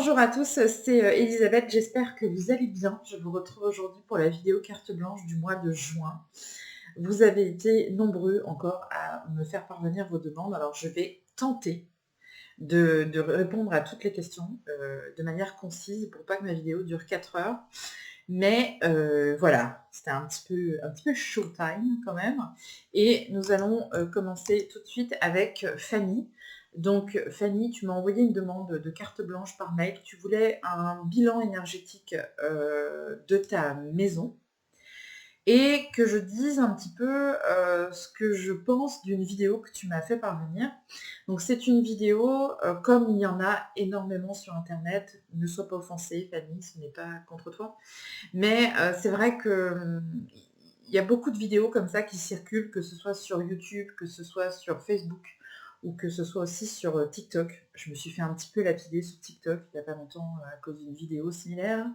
Bonjour à tous, c'est Elisabeth, j'espère que vous allez bien. Je vous retrouve aujourd'hui pour la vidéo carte blanche du mois de juin. Vous avez été nombreux encore à me faire parvenir vos demandes, alors je vais tenter de répondre à toutes les questions de manière concise pour pas que ma vidéo dure 4 heures. Mais voilà, c'était un petit peu showtime quand même. Et nous allons commencer tout de suite avec Fanny. Donc Fanny, tu m'as envoyé une demande de carte blanche par mail. Tu voulais un bilan énergétique de ta maison et que je dise un petit peu ce que je pense d'une vidéo que tu m'as fait parvenir. Donc c'est une vidéo, comme il y en a énormément sur internet, ne sois pas offensée Fanny, ce n'est pas contre toi, mais c'est vrai que il y a beaucoup de vidéos comme ça qui circulent, que ce soit sur YouTube, que ce soit sur Facebook, ou que ce soit aussi sur TikTok. Je me suis fait un petit peu lapider sur TikTok il n'y a pas longtemps à cause d'une vidéo similaire.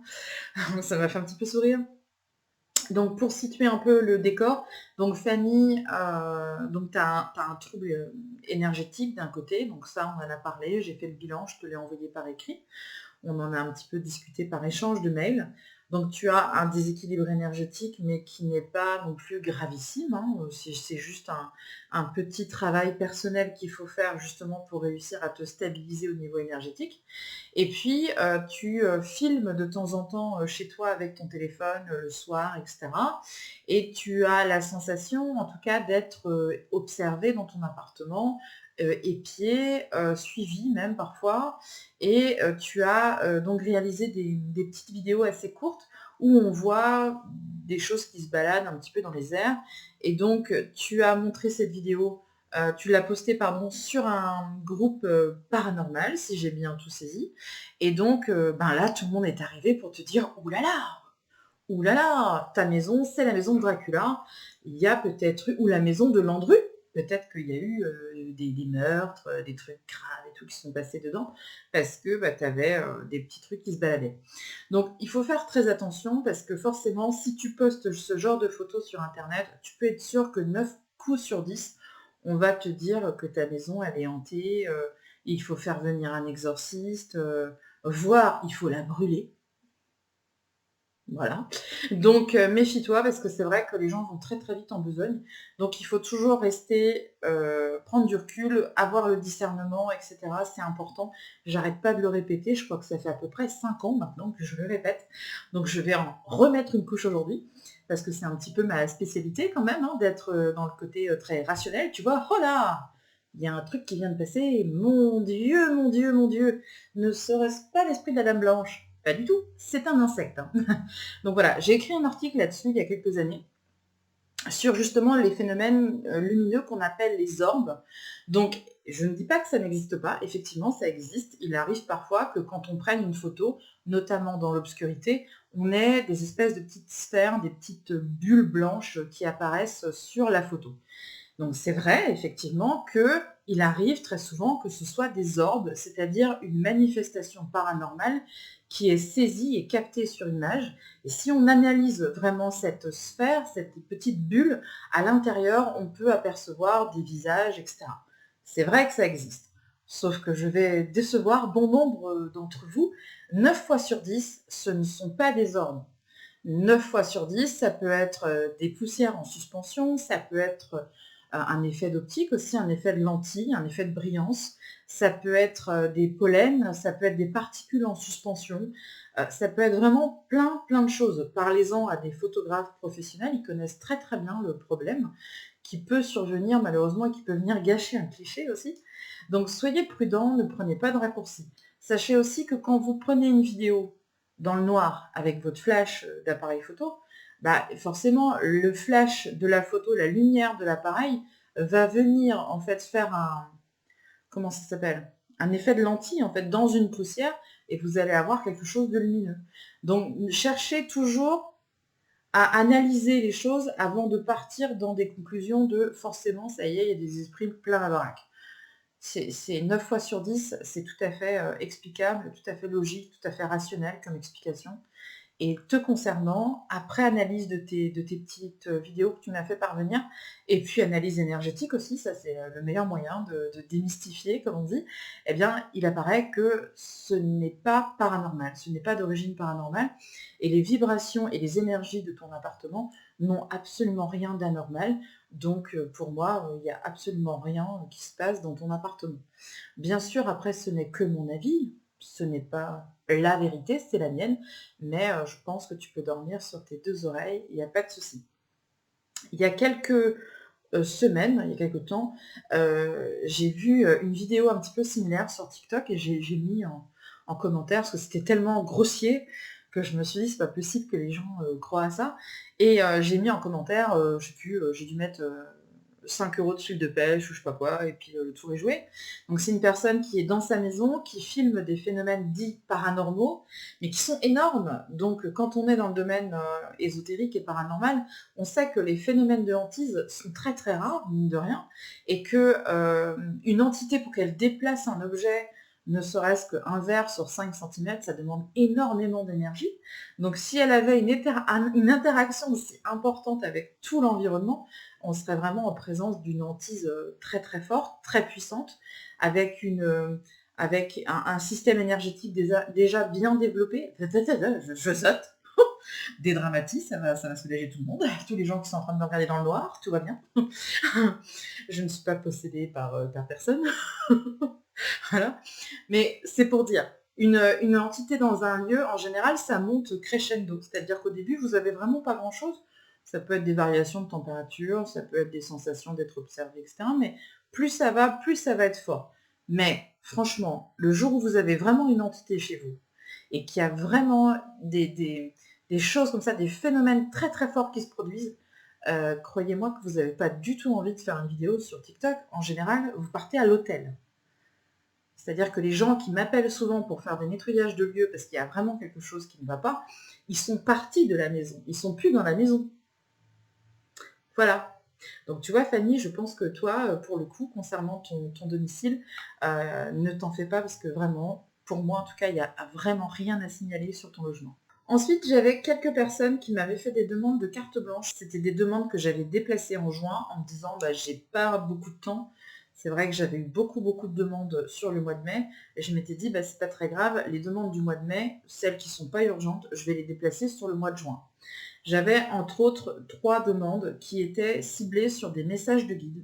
Ça m'a fait un petit peu sourire. Donc pour situer un peu le décor, donc Fanny, donc tu as un trouble énergétique d'un côté, donc ça on en a parlé, j'ai fait le bilan, je te l'ai envoyé par écrit. On en a un petit peu discuté par échange de mails. Donc tu as un déséquilibre énergétique, mais qui n'est pas non plus gravissime, hein. C'est juste un petit travail personnel qu'il faut faire justement pour réussir à te stabiliser au niveau énergétique. Et puis tu filmes de temps en temps chez toi avec ton téléphone le soir, etc. Et tu as la sensation, en tout cas, d'être observé dans ton appartement, épié, suivi même parfois. Et tu as donc réalisé des petites vidéos assez courtes où on voit des choses qui se baladent un petit peu dans les airs. Et donc tu as montré cette vidéo, tu l'as postée pardon, sur un groupe paranormal, si j'ai bien tout saisi. Et donc ben là, tout le monde est arrivé pour te dire « Ouh là là, ta maison, c'est la maison de Dracula. Il y a peut-être eu, ou la maison de Landru, peut-être qu'il y a eu des meurtres, des trucs graves et tout qui sont passés dedans, parce que bah, tu avais des petits trucs qui se baladaient. » Donc il faut faire très attention, parce que forcément, si tu postes ce genre de photos sur Internet, tu peux être sûr que 9 coups sur 10, on va te dire que ta maison, elle est hantée, il faut faire venir un exorciste, voire il faut la brûler. Voilà. Donc méfie-toi, parce que c'est vrai que les gens vont très très vite en besogne. Donc il faut toujours rester, prendre du recul, avoir le discernement, etc. C'est important. J'arrête pas de le répéter. Je crois que ça fait à peu près 5 ans maintenant que je le répète. Donc je vais en remettre une couche aujourd'hui, parce que c'est un petit peu ma spécialité quand même, hein, d'être dans le côté très rationnel. Tu vois, oh là, il y a un truc qui vient de passer. Mon Dieu, mon Dieu, mon Dieu. Ne serait-ce pas l'esprit de la Dame Blanche? Pas du tout. C'est un insecte, hein. Donc voilà, j'ai écrit un article là-dessus il y a quelques années sur justement les phénomènes lumineux qu'on appelle les orbes. Donc je ne dis pas que ça n'existe pas, effectivement ça existe. Il arrive parfois que quand on prenne une photo, notamment dans l'obscurité, on ait des espèces de petites sphères, des petites bulles blanches qui apparaissent sur la photo. Donc c'est vrai, effectivement, qu'il arrive très souvent que ce soit des orbes, c'est-à-dire une manifestation paranormale qui est saisie et captée sur image. Et si on analyse vraiment cette sphère, cette petite bulle, à l'intérieur, on peut apercevoir des visages, etc. C'est vrai que ça existe. Sauf que je vais décevoir bon nombre d'entre vous. 9 fois sur 10, ce ne sont pas des orbes. 9 fois sur 10, ça peut être des poussières en suspension, ça peut être un effet d'optique aussi, un effet de lentille, un effet de brillance, ça peut être des pollens, ça peut être des particules en suspension, ça peut être vraiment plein de choses. Parlez-en à des photographes professionnels, ils connaissent très très bien le problème qui peut survenir malheureusement et qui peut venir gâcher un cliché aussi. Donc soyez prudents, ne prenez pas de raccourcis. Sachez aussi que quand vous prenez une vidéo dans le noir avec votre flash d'appareil photo, bah forcément le flash de la photo, la lumière de l'appareil va venir en fait faire comment ça s'appelle, un effet de lentille en fait dans une poussière, et vous allez avoir quelque chose de lumineux. Donc cherchez toujours à analyser les choses avant de partir dans des conclusions de forcément ça y est, il y a des esprits plein la baraque. C'est 9 fois sur 10, c'est tout à fait explicable, tout à fait logique, tout à fait rationnel comme explication. Et te concernant, après analyse de tes petites vidéos que tu m'as fait parvenir, et puis analyse énergétique aussi, ça c'est le meilleur moyen de démystifier, comme on dit, eh bien, il apparaît que ce n'est pas paranormal, ce n'est pas d'origine paranormale, et les vibrations et les énergies de ton appartement n'ont absolument rien d'anormal, donc pour moi, il n'y a absolument rien qui se passe dans ton appartement. Bien sûr, après, ce n'est que mon avis, ce n'est pas la vérité, c'est la mienne, mais je pense que tu peux dormir sur tes 2 oreilles, il n'y a pas de souci. Il y a quelques semaines, il y a quelques temps, j'ai vu une vidéo un petit peu similaire sur TikTok et j'ai mis en commentaire, parce que c'était tellement grossier que je me suis dit, c'est pas possible que les gens croient à ça. Et j'ai mis en commentaire, je sais plus, j'ai dû mettre 5 € de fil de pêche ou je sais pas quoi, et puis le tour est joué. Donc c'est une personne qui est dans sa maison, qui filme des phénomènes dits paranormaux, mais qui sont énormes. Donc quand on est dans le domaine ésotérique et paranormal, on sait que les phénomènes de hantise sont très très rares, mine de rien, et que une entité, pour qu'elle déplace un objet, ne serait-ce qu'un verre sur 5 cm, ça demande énormément d'énergie. Donc si elle avait une interaction aussi importante avec tout l'environnement, on serait vraiment en présence d'une hantise très très forte, très puissante, avec un système énergétique déjà bien développé. Je saute, dédramatise, ça va soulager tout le monde, tous les gens qui sont en train de me regarder dans le noir, tout va bien. Je ne suis pas possédée par personne. Voilà. Mais c'est pour dire, une entité dans un lieu, en général, ça monte crescendo. C'est-à-dire qu'au début, vous avez vraiment pas grand-chose. Ça peut être des variations de température, ça peut être des sensations d'être observé, etc. Mais plus ça va être fort. Mais franchement, le jour où vous avez vraiment une entité chez vous et qu'il y a vraiment des choses comme ça, des phénomènes très très forts qui se produisent, croyez-moi que vous n'avez pas du tout envie de faire une vidéo sur TikTok. En général, vous partez à l'hôtel. C'est-à-dire que les gens qui m'appellent souvent pour faire des nettoyages de lieux parce qu'il y a vraiment quelque chose qui ne va pas, ils sont partis de la maison. Ils sont plus dans la maison. Voilà. Donc tu vois Fanny, je pense que toi, pour le coup, concernant ton domicile, ne t'en fais pas parce que vraiment, pour moi en tout cas, il n'y a vraiment rien à signaler sur ton logement. Ensuite, j'avais quelques personnes qui m'avaient fait des demandes de carte blanche. C'était des demandes que j'avais déplacées en juin en me disant j'ai pas beaucoup de temps. C'est vrai que j'avais eu beaucoup de demandes sur le mois de mai et je m'étais dit c'est pas très grave, les demandes du mois de mai, celles qui sont pas urgentes, je vais les déplacer sur le mois de juin. J'avais entre autres 3 demandes qui étaient ciblées sur des messages de guide,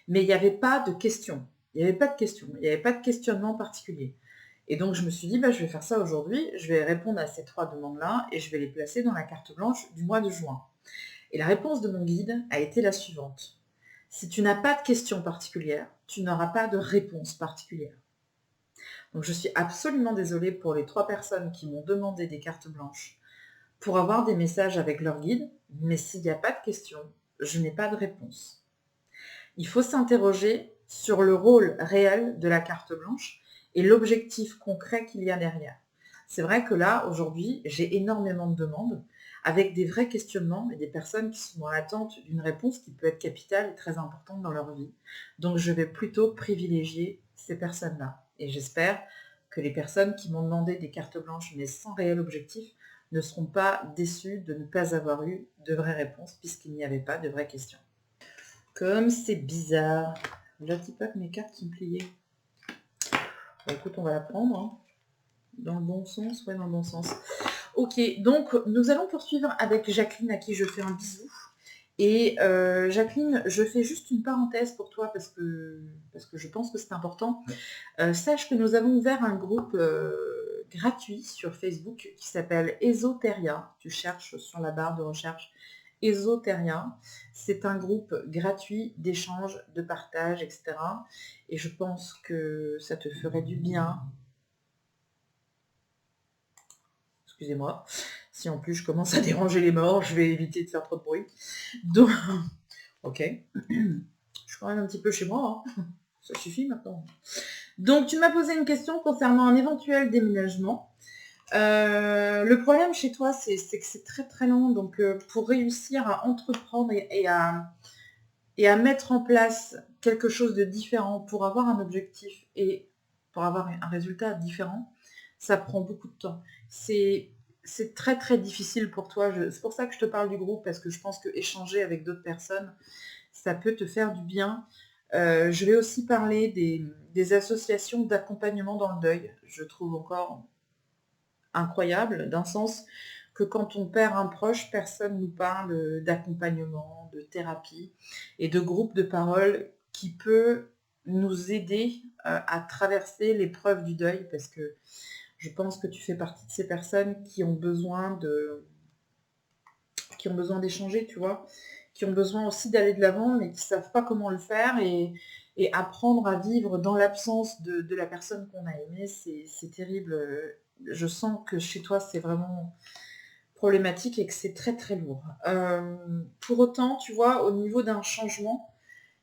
mais il n'y avait pas de questions. Il n'y avait pas de questions, il n'y avait pas de questionnement particulier. Et donc je me suis dit, je vais faire ça aujourd'hui, je vais répondre à ces 3 demandes-là et je vais les placer dans la carte blanche du mois de juin. Et la réponse de mon guide a été la suivante. Si tu n'as pas de questions particulières, tu n'auras pas de réponse particulière. Donc je suis absolument désolée pour les 3 personnes qui m'ont demandé des cartes blanches pour avoir des messages avec leur guide, mais s'il n'y a pas de questions, je n'ai pas de réponse. Il faut s'interroger sur le rôle réel de la carte blanche et l'objectif concret qu'il y a derrière. C'est vrai que là, aujourd'hui, j'ai énormément de demandes avec des vrais questionnements et des personnes qui sont dans l'attente d'une réponse qui peut être capitale et très importante dans leur vie. Donc je vais plutôt privilégier ces personnes-là. Et j'espère que les personnes qui m'ont demandé des cartes blanches mais sans réel objectif ne seront pas déçues de ne pas avoir eu de vraies réponses puisqu'il n'y avait pas de vraies questions. Comme c'est bizarre. Je dis pas que mes cartes sont pliées. Écoute, on va la prendre. Hein. Dans le bon sens, ouais, dans le bon sens. Ok, donc nous allons poursuivre avec Jacqueline à qui je fais un bisou. Et Jacqueline, je fais juste une parenthèse pour toi parce que je pense que c'est important. Sache que nous avons ouvert un groupe gratuit sur Facebook qui s'appelle Esoteria. Tu cherches sur la barre de recherche Esoteria. C'est un groupe gratuit d'échange, de partage, etc. Et je pense que ça te ferait du bien. Excusez-moi. Si en plus je commence à déranger les morts, je vais éviter de faire trop de bruit. Donc, ok. Je suis quand même un petit peu chez moi. Hein. Ça suffit maintenant. Donc, tu m'as posé une question concernant un éventuel déménagement. Le problème chez toi, c'est que c'est très très long. Donc, pour réussir à entreprendre et à mettre en place quelque chose de différent, pour avoir un objectif et pour avoir un résultat différent, ça prend beaucoup de temps. C'est c'est très très difficile pour toi. C'est pour ça que je te parle du groupe, parce que je pense que échanger avec d'autres personnes, ça peut te faire du bien. Je vais aussi parler des associations d'accompagnement dans le deuil. Je trouve encore incroyable, d'un sens que quand on perd un proche, personne nous parle d'accompagnement, de thérapie et de groupe de parole qui peut nous aider à traverser l'épreuve du deuil, parce que je pense que tu fais partie de ces personnes qui ont besoin d'échanger, tu vois, qui ont besoin aussi d'aller de l'avant, mais qui savent pas comment le faire, et apprendre à vivre dans l'absence de la personne qu'on a aimée, c'est terrible. Je sens que chez toi, c'est vraiment problématique et que c'est très très lourd. Pour autant, tu vois, au niveau d'un changement,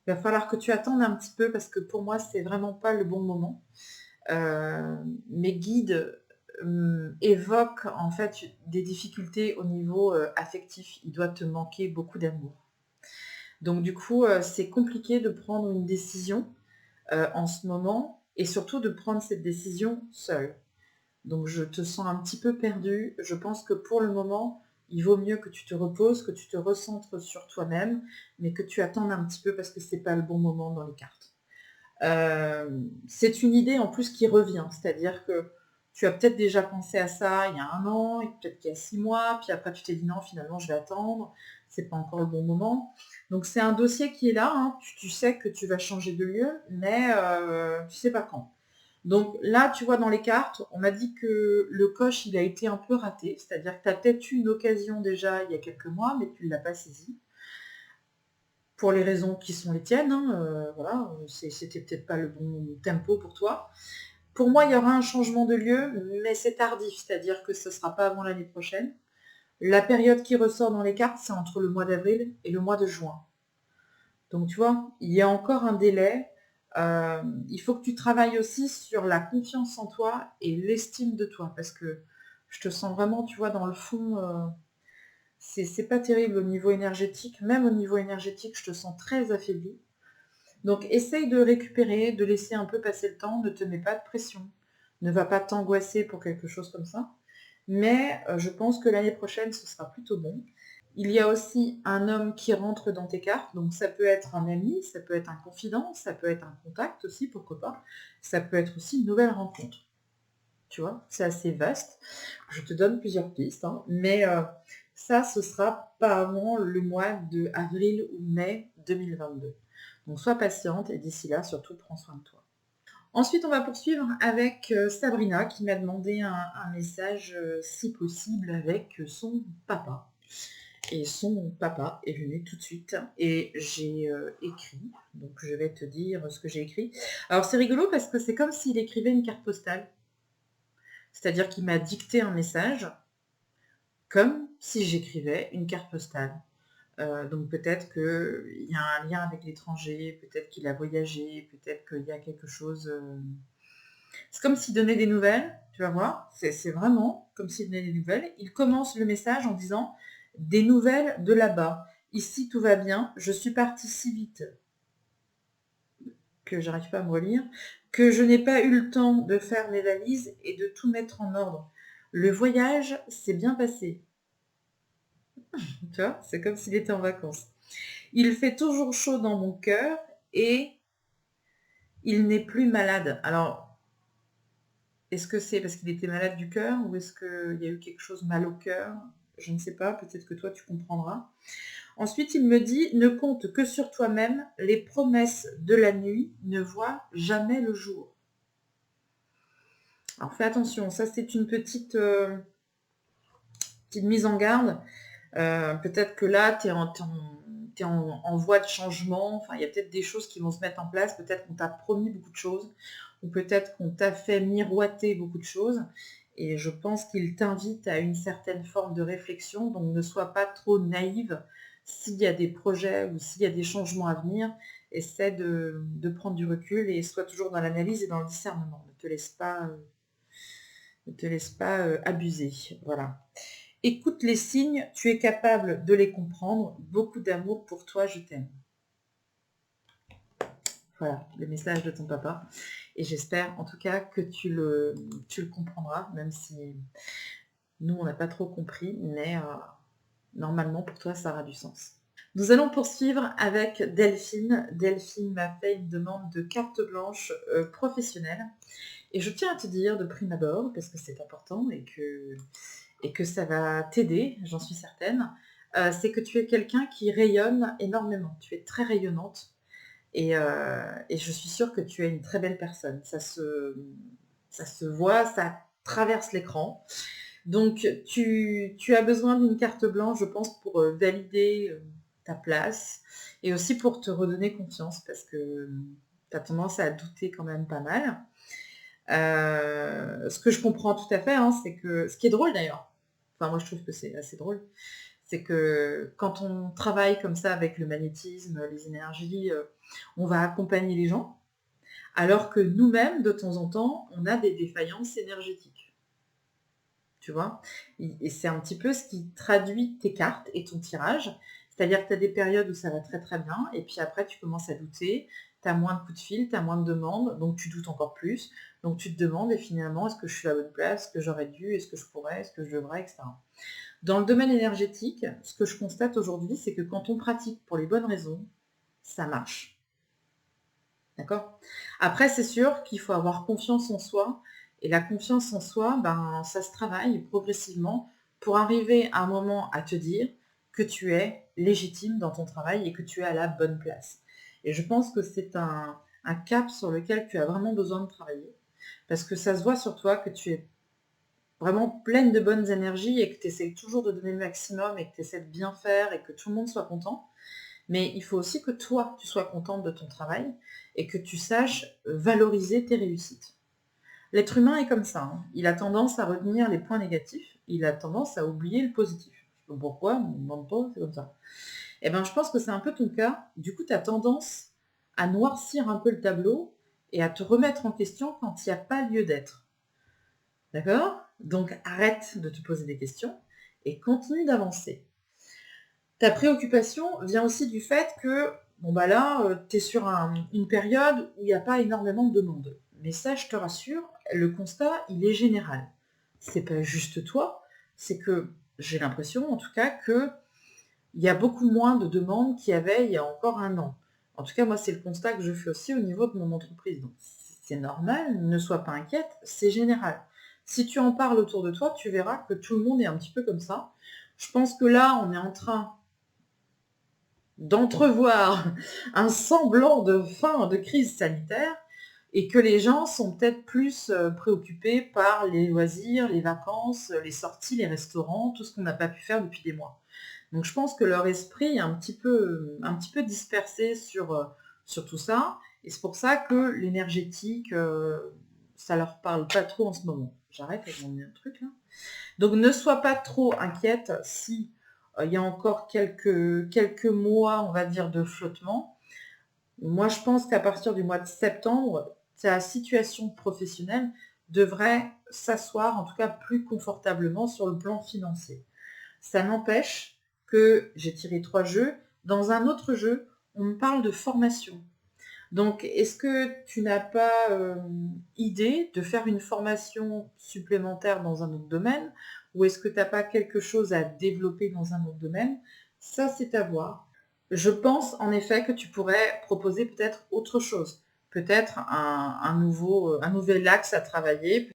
il va falloir que tu attendes un petit peu, parce que pour moi, c'est vraiment pas le bon moment. Mes guides évoquent en fait des difficultés au niveau affectif. Il doit te manquer beaucoup d'amour. Donc du coup, c'est compliqué de prendre une décision en ce moment, et surtout de prendre cette décision seule. Donc je te sens un petit peu perdu. Je pense que pour le moment, il vaut mieux que tu te reposes, que tu te recentres sur toi-même, mais que tu attendes un petit peu, parce que c'est pas le bon moment dans les cartes. C'est une idée en plus qui revient, c'est-à-dire que tu as peut-être déjà pensé à ça il y a 1 an, et peut-être qu'il y a 6 mois, puis après tu t'es dit non, finalement je vais attendre, c'est pas encore le bon moment. Donc c'est un dossier qui est là, hein. Tu sais que tu vas changer de lieu, mais tu sais pas quand. Donc là, tu vois, dans les cartes, on m'a dit que le coche, il a été un peu raté, c'est-à-dire que tu as peut-être eu une occasion déjà il y a quelques mois, mais tu ne l'as pas saisie, pour les raisons qui sont les tiennes, hein, voilà, c'était peut-être pas le bon tempo pour toi. Pour moi, il y aura un changement de lieu, mais c'est tardif, c'est-à-dire que ce ne sera pas avant l'année prochaine. La période qui ressort dans les cartes, c'est entre le mois d'avril et le mois de juin. Donc tu vois, il y a encore un délai. Il faut que tu travailles aussi sur la confiance en toi et l'estime de toi, parce que je te sens vraiment, tu vois, dans le fond, c'est pas terrible au niveau énergétique. Même au niveau énergétique, je te sens très affaiblie. Donc essaye de récupérer, de laisser un peu passer le temps, ne te mets pas de pression, ne va pas t'angoisser pour quelque chose comme ça. Mais je pense que l'année prochaine, ce sera plutôt bon. Il y a aussi un homme qui rentre dans tes cartes, donc ça peut être un ami, ça peut être un confident, ça peut être un contact aussi, pourquoi pas. Ça peut être aussi une nouvelle rencontre. Tu vois, c'est assez vaste. Je te donne plusieurs pistes, hein, mais ça, ce sera pas avant le mois de avril ou mai 2022. Donc sois patiente, et d'ici là, surtout, prends soin de toi. Ensuite, on va poursuivre avec Sabrina, qui m'a demandé un message, si possible, avec son papa. Et son papa est venu tout de suite, et j'ai écrit, donc je vais te dire ce que j'ai écrit. Alors c'est rigolo, parce que c'est comme s'il écrivait une carte postale, c'est-à-dire qu'il m'a dicté un message comme si j'écrivais une carte postale. Donc peut-être qu'il y a un lien avec l'étranger, peut-être qu'il a voyagé, peut-être qu'il y a quelque chose... C'est comme s'il donnait des nouvelles, tu vas voir, c'est vraiment comme s'il donnait des nouvelles. Il commence le message en disant « Des nouvelles de là-bas. Ici, tout va bien. Je suis partie si vite que j'arrive pas à me relire, que je n'ai pas eu le temps de faire mes valises et de tout mettre en ordre. Le voyage s'est bien passé. » Tu vois, c'est comme s'il était en vacances. Il fait toujours chaud dans mon cœur et il n'est plus malade. Alors, est-ce que c'est parce qu'il était malade du cœur, ou est-ce qu'il y a eu quelque chose mal au cœur? Je ne sais pas, peut-être que toi tu comprendras. Ensuite, il me dit « Ne compte que sur toi-même, les promesses de la nuit ne voient jamais le jour. » Alors fais attention, ça c'est une petite mise en garde. Peut-être que là, tu es en voie de changement. Enfin, il y a peut-être des choses qui vont se mettre en place. Peut-être qu'on t'a promis beaucoup de choses, ou peut-être qu'on t'a fait miroiter beaucoup de choses. Et je pense qu'il t'invite à une certaine forme de réflexion. Donc ne sois pas trop naïve. S'il y a des projets ou s'il y a des changements à venir, essaie de prendre du recul, et sois toujours dans l'analyse et dans le discernement. Ne te laisse pas abuser. Voilà. Écoute les signes, tu es capable de les comprendre. Beaucoup d'amour pour toi, je t'aime. Voilà, le message de ton papa. Et j'espère en tout cas que tu le comprendras, même Nous, on n'a pas trop compris, mais normalement, pour toi, ça aura du sens. Nous allons poursuivre avec Delphine. Delphine m'a fait une demande de carte blanche professionnelle. Et je tiens à te dire de prime abord, parce que c'est important et que ça va t'aider, j'en suis certaine, c'est que tu es quelqu'un qui rayonne énormément. Tu es très rayonnante et je suis sûre que tu es une très belle personne. Ça se voit, ça traverse l'écran. Donc, tu as besoin d'une carte blanche, je pense, pour valider ta place et aussi pour te redonner confiance parce que tu as tendance à douter quand même pas mal. Ce que je comprends tout à fait, hein, c'est que... Ce qui est drôle d'ailleurs, enfin moi je trouve que c'est assez drôle, c'est que quand on travaille comme ça avec le magnétisme, les énergies, on va accompagner les gens, alors que nous-mêmes, de temps en temps, on a des défaillances énergétiques. Tu vois? Et c'est un petit peu ce qui traduit tes cartes et ton tirage. C'est-à-dire que tu as des périodes où ça va très très bien, et puis après tu commences à douter, tu as moins de coups de fil, tu as moins de demandes, donc tu doutes encore plus. Donc tu te demandes, et finalement, est-ce que je suis à la bonne place, est-ce que j'aurais dû, est-ce que je pourrais, est-ce que je devrais, etc. Dans le domaine énergétique, ce que je constate aujourd'hui, c'est que quand on pratique pour les bonnes raisons, ça marche. D'accord? Après, c'est sûr qu'il faut avoir confiance en soi. Et la confiance en soi, ben, ça se travaille progressivement pour arriver à un moment à te dire que tu es légitime dans ton travail et que tu es à la bonne place. Et je pense que c'est un cap sur lequel tu as vraiment besoin de travailler. Parce que ça se voit sur toi que tu es vraiment pleine de bonnes énergies et que tu essaies toujours de donner le maximum et que tu essaies de bien faire et que tout le monde soit content. Mais il faut aussi que toi, tu sois contente de ton travail et que tu saches valoriser tes réussites. L'être humain est comme ça, hein. Il a tendance à retenir les points négatifs, il a tendance à oublier le positif. Je sais pas pourquoi, on ne me demande pas, c'est comme ça. Eh bien, je pense que c'est un peu ton cas. Du coup, tu as tendance à noircir un peu le tableau et à te remettre en question quand il n'y a pas lieu d'être. D'accord? Donc, arrête de te poser des questions et continue d'avancer. Ta préoccupation vient aussi du fait que, bon bah là, tu es sur une période où il n'y a pas énormément de demandes. Mais ça, je te rassure, le constat, il est général. C'est pas juste toi, c'est que j'ai l'impression, en tout cas, qu'il y a beaucoup moins de demandes qu'il y avait il y a encore un an. En tout cas, moi, c'est le constat que je fais aussi au niveau de mon entreprise. Donc, c'est normal, ne sois pas inquiète, c'est général. Si tu en parles autour de toi, tu verras que tout le monde est un petit peu comme ça. Je pense que là, on est en train d'entrevoir un semblant de fin de crise sanitaire et que les gens sont peut-être plus préoccupés par les loisirs, les vacances, les sorties, les restaurants, tout ce qu'on n'a pas pu faire depuis des mois. Donc je pense que leur esprit est un petit peu dispersé sur tout ça, et c'est pour ça que l'énergétique, ça leur parle pas trop en ce moment. J'arrête avec mon truc là. Donc ne sois pas trop inquiète si il y a encore quelques mois, on va dire, de flottement. Moi, je pense qu'à partir du mois de septembre, ta situation professionnelle devrait s'asseoir, en tout cas plus confortablement sur le plan financier. Ça n'empêche que j'ai tiré 3 jeux. Dans un autre jeu, on me parle de formation. Donc, est-ce que tu n'as pas idée de faire une formation supplémentaire dans un autre domaine, ou est-ce que tu n'as pas quelque chose à développer dans un autre domaine? Ça, c'est à voir. Je pense en effet que tu pourrais proposer peut-être autre chose, peut-être un nouvel axe à travailler,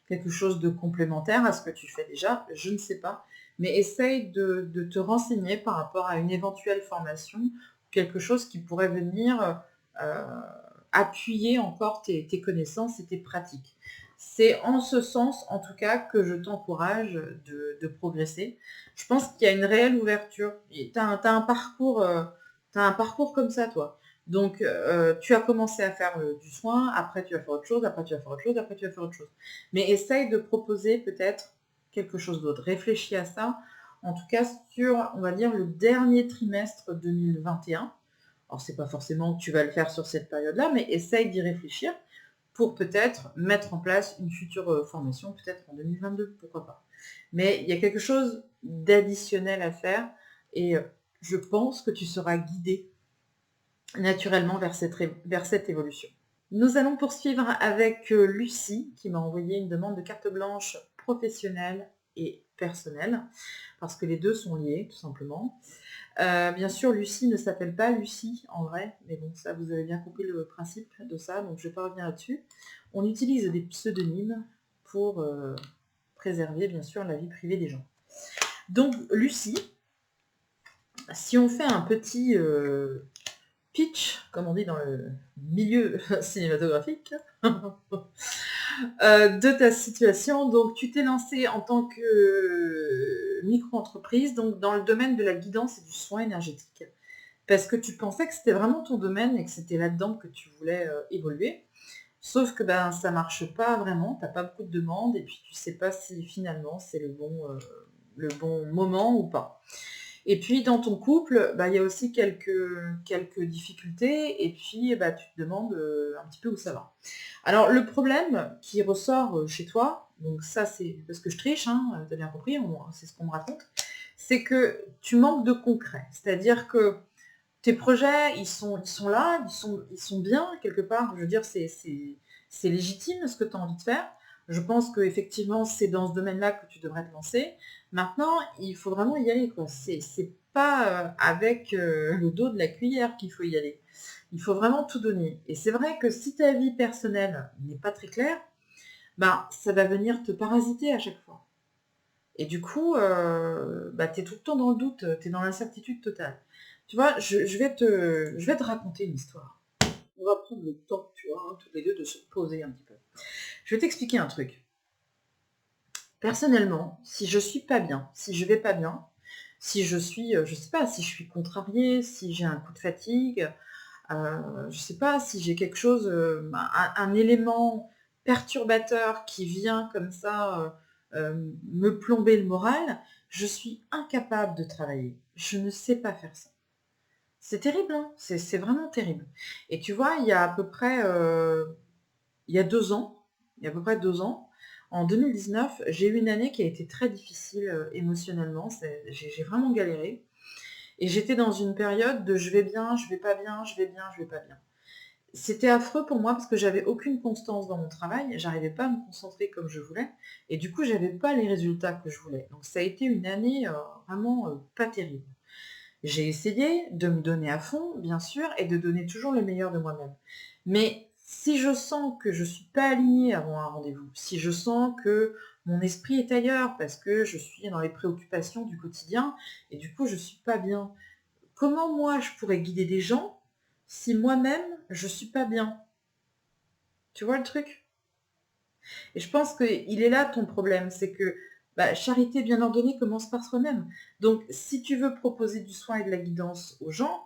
quelque chose de complémentaire à ce que tu fais déjà, je ne sais pas. Mais essaye de te renseigner par rapport à une éventuelle formation, quelque chose qui pourrait venir appuyer encore tes connaissances et tes pratiques. C'est en ce sens, en tout cas, que je t'encourage de progresser. Je pense qu'il y a une réelle ouverture. Tu as un parcours comme ça, toi. Donc, tu as commencé à faire du soin, après tu vas faire autre chose, après tu vas faire autre chose, après tu vas faire autre chose. Mais essaye de proposer peut-être quelque chose d'autre. Réfléchis à ça, en tout cas sur, on va dire, le dernier trimestre 2021. Alors, c'est pas forcément que tu vas le faire sur cette période-là, mais essaye d'y réfléchir pour peut-être mettre en place une future formation, peut-être en 2022, pourquoi pas. Mais il y a quelque chose d'additionnel à faire et je pense que tu seras guidé naturellement vers cette évolution. Nous allons poursuivre avec Lucie qui m'a envoyé une demande de carte blanche professionnelle et personnel, parce que les deux sont liés, tout simplement. Bien sûr, Lucie ne s'appelle pas Lucie en vrai, mais bon, ça, vous avez bien compris le principe de ça, donc je ne vais pas revenir là-dessus. On utilise des pseudonymes pour préserver, bien sûr, la vie privée des gens. Donc, Lucie, si on fait un petit pitch, comme on dit dans le milieu cinématographique, de ta situation. Donc, tu t'es lancé en tant que micro-entreprise, donc dans le domaine de la guidance et du soin énergétique, parce que tu pensais que c'était vraiment ton domaine et que c'était là-dedans que tu voulais évoluer. Sauf que ben, ça marche pas vraiment, tu n'as pas beaucoup de demandes et puis tu sais pas si finalement c'est le bon moment ou pas. Et puis dans ton couple, bah, il y a aussi quelques difficultés et puis bah, tu te demandes un petit peu où ça va. Alors le problème qui ressort chez toi, donc ça c'est parce que je triche, hein, tu as bien compris, c'est ce qu'on me raconte, c'est que tu manques de concret. C'est-à-dire que tes projets, ils sont là, ils sont bien quelque part. Je veux dire, c'est légitime ce que tu as envie de faire. Je pense qu'effectivement, c'est dans ce domaine-là que tu devrais te lancer. Maintenant, il faut vraiment y aller, quoi. C'est pas avec le dos de la cuillère qu'il faut y aller. Il faut vraiment tout donner. Et c'est vrai que si ta vie personnelle n'est pas très claire, ben, ça va venir te parasiter à chaque fois. Et du coup, bah, tu es tout le temps dans le doute, tu es dans l'incertitude totale. Tu vois, je vais te raconter une histoire. On va prendre le temps, tu vois, tous les deux, de se poser un petit peu. Je vais t'expliquer un truc. Personnellement, si je suis pas bien, si je vais pas bien, si je suis, je sais pas, si je suis contrariée, si j'ai un coup de fatigue, je sais pas, si j'ai quelque chose, un élément perturbateur qui vient comme ça me plomber le moral, je suis incapable de travailler. Je ne sais pas faire ça. C'est terrible, hein, c'est vraiment terrible. Et tu vois, il y a à peu près, il y a 2 ans, il y a à peu près 2 ans, en 2019, j'ai eu une année qui a été très difficile émotionnellement. J'ai vraiment galéré. Et j'étais dans une période de je vais bien, je vais pas bien, je vais bien, je vais pas bien. C'était affreux pour moi parce que j'avais aucune constance dans mon travail, j'arrivais pas à me concentrer comme je voulais, et du coup j'avais pas les résultats que je voulais. Donc ça a été une année vraiment pas terrible. J'ai essayé de me donner à fond, bien sûr, et de donner toujours le meilleur de moi-même. Mais si je sens que je ne suis pas alignée avant un rendez-vous, si je sens que mon esprit est ailleurs parce que je suis dans les préoccupations du quotidien et du coup je ne suis pas bien, comment moi je pourrais guider des gens si moi-même je ne suis pas bien? Tu vois le truc? Et je pense qu'il est là ton problème, c'est que bah, charité bien ordonnée commence par soi-même. Donc si tu veux proposer du soin et de la guidance aux gens,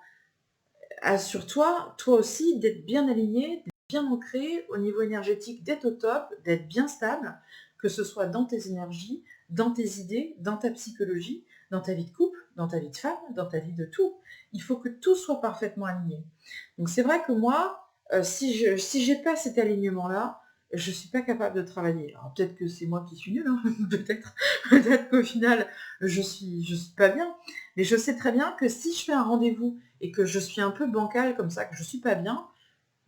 assure-toi, toi aussi, d'être bien aligné, d'être bien ancré au niveau énergétique, d'être au top, d'être bien stable, que ce soit dans tes énergies, dans tes idées, dans ta psychologie, dans ta vie de couple, dans ta vie de femme, dans ta vie de tout. Il faut que tout soit parfaitement aligné. Donc c'est vrai que moi, si j'ai pas cet alignement-là, je suis pas capable de travailler. Alors peut-être que c'est moi qui suis nulle, hein, peut-être qu'au final, je suis pas bien. Mais je sais très bien que si je fais un rendez-vous et que je suis un peu bancale comme ça, que je suis pas bien,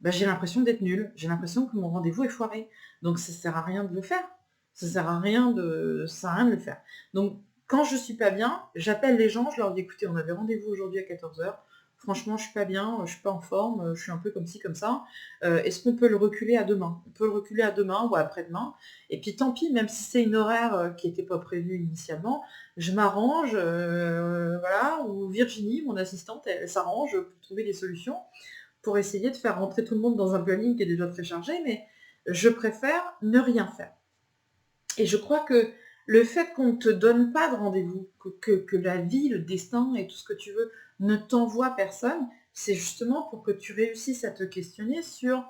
bah, j'ai l'impression d'être nulle. J'ai l'impression que mon rendez-vous est foiré. Donc ça sert à rien de le faire. Ça sert à rien de le faire. Donc quand je suis pas bien, j'appelle les gens, je leur dis écoutez, on avait rendez-vous aujourd'hui à 14h. Franchement, je suis pas bien, je suis pas en forme, je suis un peu comme ci, comme ça. Est-ce qu'on peut le reculer à demain? On peut le reculer à demain ou à après-demain. Et puis tant pis, même si c'est une horaire qui n'était pas prévue initialement, je m'arrange, voilà, ou Virginie, mon assistante, elle s'arrange pour trouver des solutions pour essayer de faire rentrer tout le monde dans un planning qui est déjà très chargé, mais je préfère ne rien faire. Et je crois que le fait qu'on ne te donne pas de rendez-vous, que la vie, le destin et tout ce que tu veux ne t'envoie personne, c'est justement pour que tu réussisses à te questionner sur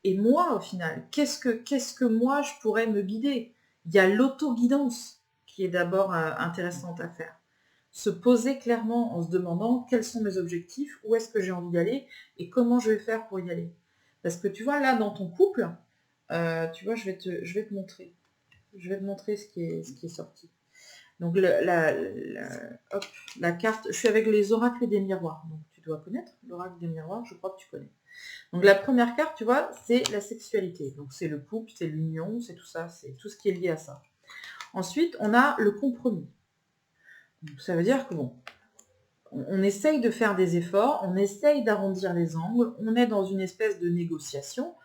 et moi au final, qu'est-ce que moi je pourrais me guider? Il y a l'auto-guidance qui est d'abord intéressante à faire. Se poser clairement en se demandant quels sont mes objectifs, où est-ce que j'ai envie d'aller et comment je vais faire pour y aller. Parce que tu vois, là, dans ton couple, tu vois, je vais te montrer. Je vais te montrer ce qui est sorti. Donc, hop, la carte, je suis avec les oracles des miroirs. Donc, tu dois connaître l'oracle des miroirs, je crois que tu connais. Donc, la première carte, tu vois, c'est la sexualité. Donc, c'est le couple, c'est l'union, c'est tout ça, c'est tout ce qui est lié à ça. Ensuite, on a le compromis. Donc, ça veut dire que bon, on essaye de faire des efforts, on essaye d'arrondir les angles, on est dans une espèce de négociation,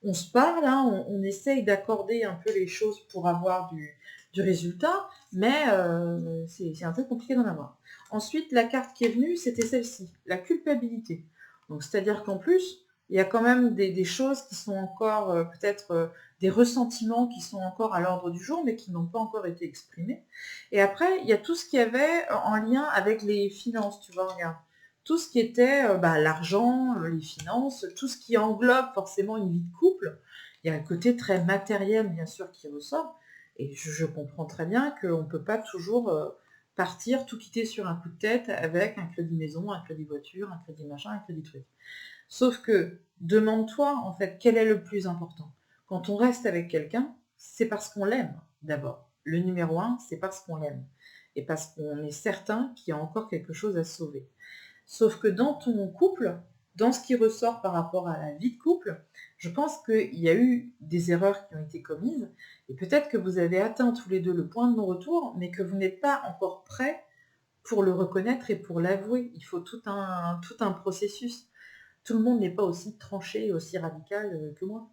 on se parle, hein, on essaye d'accorder un peu les choses pour avoir du résultat, mais c'est un peu compliqué d'en avoir. Ensuite, la carte qui est venue, c'était celle-ci, la culpabilité. Donc, c'est-à-dire qu'en plus, il y a quand même des choses qui sont encore peut-être des ressentiments qui sont encore à l'ordre du jour, mais qui n'ont pas encore été exprimés. Et après, il y a tout ce qu'il y avait en lien avec les finances, tu vois, regarde. Tout ce qui était l'argent, les finances, tout ce qui englobe forcément une vie de couple. Il y a un côté très matériel, bien sûr, qui ressort. Et je comprends très bien qu'on ne peut pas toujours partir, tout quitter sur un coup de tête avec un crédit maison, un crédit voiture, un crédit machin, un crédit truc. Sauf que, demande-toi, en fait, quel est le plus important. Quand on reste avec quelqu'un, c'est parce qu'on l'aime, d'abord. Le numéro 1, c'est parce qu'on l'aime. Et parce qu'on est certain qu'il y a encore quelque chose à sauver. Sauf que dans ton couple, dans ce qui ressort par rapport à la vie de couple, je pense qu'il y a eu des erreurs qui ont été commises, et peut-être que vous avez atteint tous les deux le point de non-retour, mais que vous n'êtes pas encore prêts pour le reconnaître et pour l'avouer. Il faut tout un processus. Tout le monde n'est pas aussi tranché et aussi radical que moi.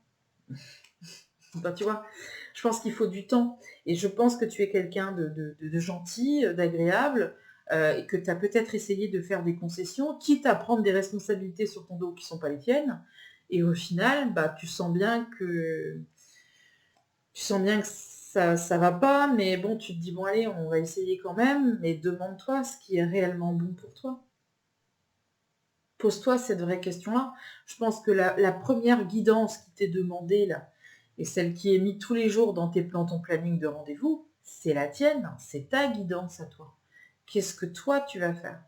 Ben, tu vois, je pense qu'il faut du temps. Et je pense que tu es quelqu'un de gentil, d'agréable, et que tu as peut-être essayé de faire des concessions, quitte à prendre des responsabilités sur ton dos qui ne sont pas les tiennes. Et au final, bah, tu sens bien que ça va pas, mais bon, tu te dis, bon allez, on va essayer quand même, mais demande-toi ce qui est réellement bon pour toi. Pose-toi cette vraie question-là. Je pense que la première guidance qui t'est demandée là, et celle qui est mise tous les jours dans tes plans, ton planning de rendez-vous, c'est la tienne, c'est ta guidance à toi. Qu'est-ce que toi tu vas faire?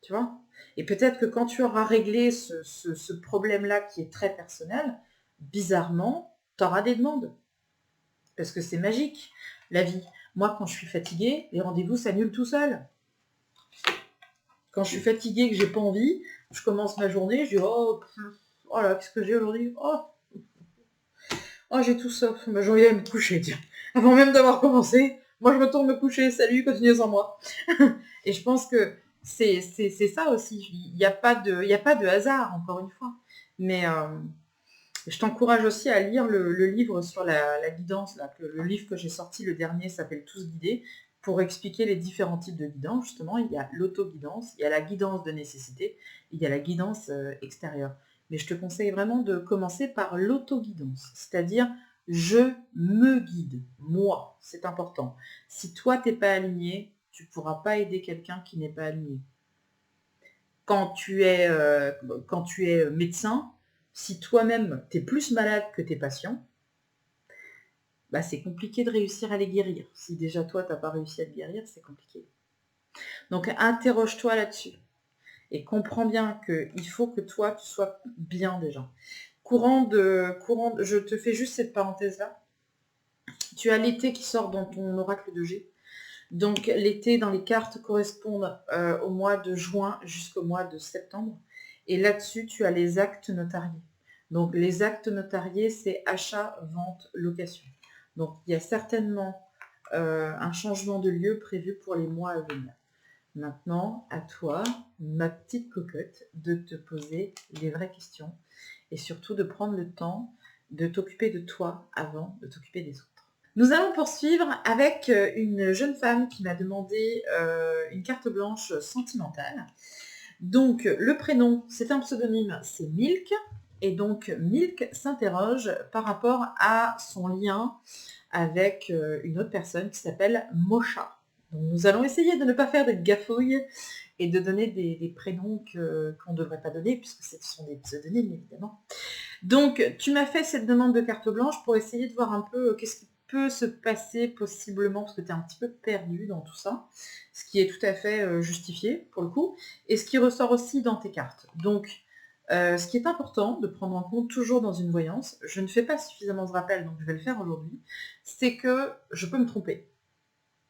Tu vois? Et peut-être que quand tu auras réglé ce problème-là qui est très personnel, bizarrement, tu auras des demandes. Parce que c'est magique, la vie. Moi, quand je suis fatiguée, les rendez-vous s'annulent tout seuls. Quand je suis fatiguée, que j'ai pas envie, je commence ma journée, je dis oh là, qu'est-ce que j'ai aujourd'hui? Oh, j'ai tout sauf. Bah, j'ai envie d'aller me coucher, tiens. Avant même d'avoir commencé, moi je me tourne me coucher, salut, continuez sans moi. Et je pense que c'est ça aussi. Il n'y a pas de hasard, encore une fois. Mais je t'encourage aussi à lire le livre sur la guidance. Là, le livre que j'ai sorti, le dernier, s'appelle Tous guidés, pour expliquer les différents types de guidance. Justement, il y a l'auto-guidance, il y a la guidance de nécessité, il y a la guidance extérieure. Mais je te conseille vraiment de commencer par l'auto-guidance, c'est-à-dire je me guide, moi, c'est important. Si toi, tu n'es pas aligné, tu ne pourras pas aider quelqu'un qui n'est pas aligné. Quand tu es médecin, si toi-même, tu es plus malade que tes patients, bah, c'est compliqué de réussir à les guérir. Si déjà toi, tu n'as pas réussi à te guérir, c'est compliqué. Donc, interroge-toi là-dessus. Et comprends bien qu'il faut que toi, tu sois bien déjà. Je te fais juste cette parenthèse-là. Tu as l'été qui sort dans ton oracle de G. Donc, l'été, dans les cartes, correspondent au mois de juin jusqu'au mois de septembre. Et là-dessus, tu as les actes notariés. Donc, les actes notariés, c'est achat, vente, location. Donc, il y a certainement un changement de lieu prévu pour les mois à venir. Maintenant, à toi, ma petite cocotte, de te poser les vraies questions et surtout de prendre le temps de t'occuper de toi avant de t'occuper des autres. Nous allons poursuivre avec une jeune femme qui m'a demandé une carte blanche sentimentale. Donc, le prénom, c'est un pseudonyme, c'est Milk. Et donc, Milk s'interroge par rapport à son lien avec une autre personne qui s'appelle Mocha. Donc, nous allons essayer de ne pas faire de gafouilles et de donner des prénoms qu'on ne devrait pas donner, puisque ce sont des pseudonymes, évidemment. Donc, tu m'as fait cette demande de carte blanche pour essayer de voir un peu qu'est-ce qui peut se passer possiblement, parce que tu es un petit peu perdu dans tout ça, ce qui est tout à fait justifié, pour le coup, et ce qui ressort aussi dans tes cartes. Donc, ce qui est important de prendre en compte toujours dans une voyance, je ne fais pas suffisamment ce rappel, donc je vais le faire aujourd'hui, c'est que je peux me tromper.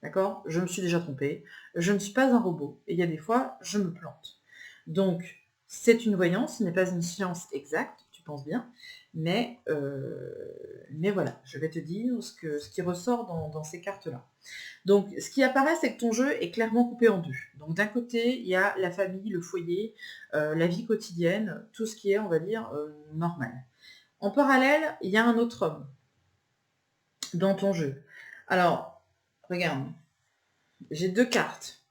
D'accord? Je me suis déjà trompée. Je ne suis pas un robot. Et il y a des fois, je me plante. Donc, c'est une voyance, ce n'est pas une science exacte. Tu pense bien. Mais voilà, je vais te dire ce qui ressort dans ces cartes-là. Donc, ce qui apparaît, c'est que ton jeu est clairement coupé en deux. Donc, d'un côté, il y a la famille, le foyer, la vie quotidienne, tout ce qui est, on va dire, normal. En parallèle, il y a un autre homme dans ton jeu. Alors, regarde, j'ai 2 cartes.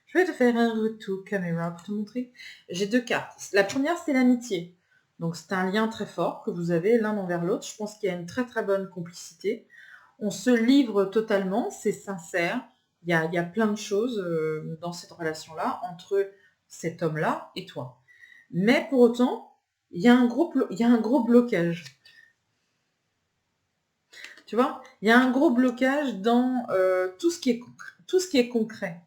Je vais te faire un retour caméra pour te montrer. J'ai 2 cartes. La première, c'est l'amitié. Donc, c'est un lien très fort que vous avez l'un envers l'autre. Je pense qu'il y a une très très bonne complicité. On se livre totalement, c'est sincère. Il y a plein de choses dans cette relation-là entre cet homme-là et toi. Mais pour autant, il y a un gros blocage. Tu vois, il y a un gros blocage dans tout ce qui est concret.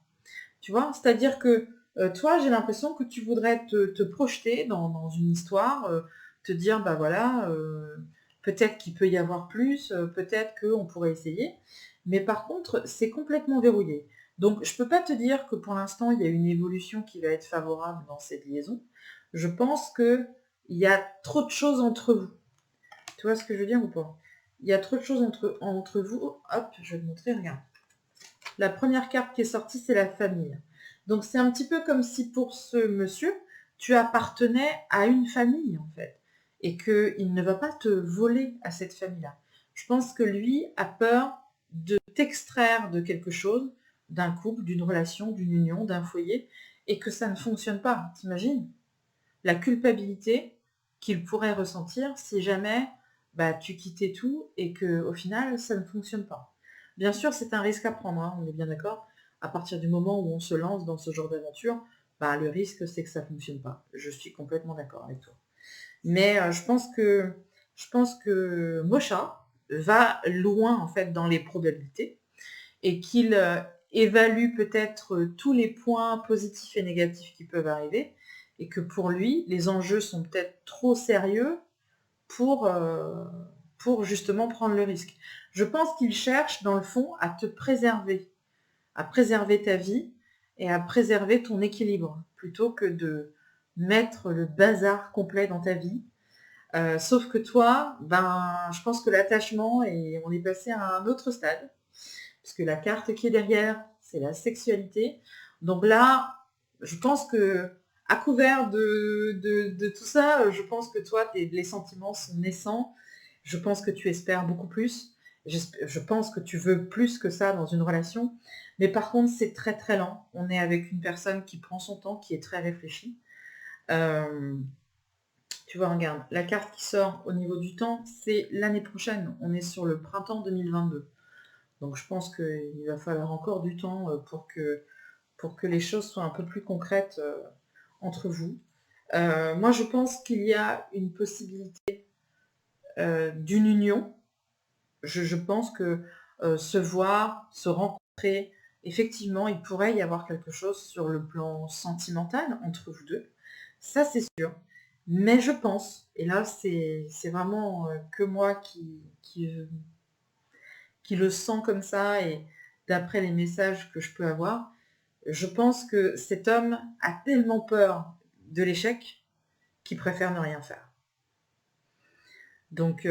Tu vois, c'est-à-dire que toi, j'ai l'impression que tu voudrais te projeter dans une histoire, te dire, bah voilà, peut-être qu'il peut y avoir plus, peut-être qu'on pourrait essayer. Mais par contre, c'est complètement verrouillé. Donc, je ne peux pas te dire que pour l'instant, il y a une évolution qui va être favorable dans cette liaison. Je pense qu'il y a trop de choses entre vous. Tu vois ce que je veux dire ou pas? Il y a trop de choses entre vous. Hop, je vais te montrer, regarde. La première carte qui est sortie, c'est la famille. Donc c'est un petit peu comme si pour ce monsieur, tu appartenais à une famille en fait. Et qu'il ne va pas te voler à cette famille-là. Je pense que lui a peur de t'extraire de quelque chose, d'un couple, d'une relation, d'une union, d'un foyer, et que ça ne fonctionne pas. T'imagines? La culpabilité qu'il pourrait ressentir si jamais bah, tu quittais tout et qu'au final, ça ne fonctionne pas. Bien sûr, c'est un risque à prendre, hein, on est bien d'accord. À partir du moment où on se lance dans ce genre d'aventure, bah, le risque, c'est que ça ne fonctionne pas. Je suis complètement d'accord avec toi. Mais je pense que Mocha va loin, en fait, dans les probabilités et qu'il évalue peut-être tous les points positifs et négatifs qui peuvent arriver et que pour lui, les enjeux sont peut-être trop sérieux pour justement prendre le risque. Je pense qu'il cherche, dans le fond, à te préserver, à préserver ta vie et à préserver ton équilibre, plutôt que de mettre le bazar complet dans ta vie. Sauf que toi, ben, je pense que l'attachement, et on est passé à un autre stade, puisque la carte qui est derrière, c'est la sexualité. Donc là, je pense que, à couvert de tout ça, je pense que toi, les sentiments sont naissants. Je pense que tu espères beaucoup plus. Je pense que tu veux plus que ça dans une relation. Mais par contre, c'est très très lent. On est avec une personne qui prend son temps, qui est très réfléchie. Tu vois, regarde, la carte qui sort au niveau du temps, c'est l'année prochaine. On est sur le printemps 2022. Donc je pense qu'il va falloir encore du temps pour que les choses soient un peu plus concrètes entre vous. Moi, je pense qu'il y a une possibilité d'une union. Je pense que se voir, se rencontrer, effectivement, il pourrait y avoir quelque chose sur le plan sentimental entre vous deux. Ça, c'est sûr. Mais je pense, et là, c'est vraiment que moi qui le sens comme ça, et d'après les messages que je peux avoir, je pense que cet homme a tellement peur de l'échec qu'il préfère ne rien faire. Donc,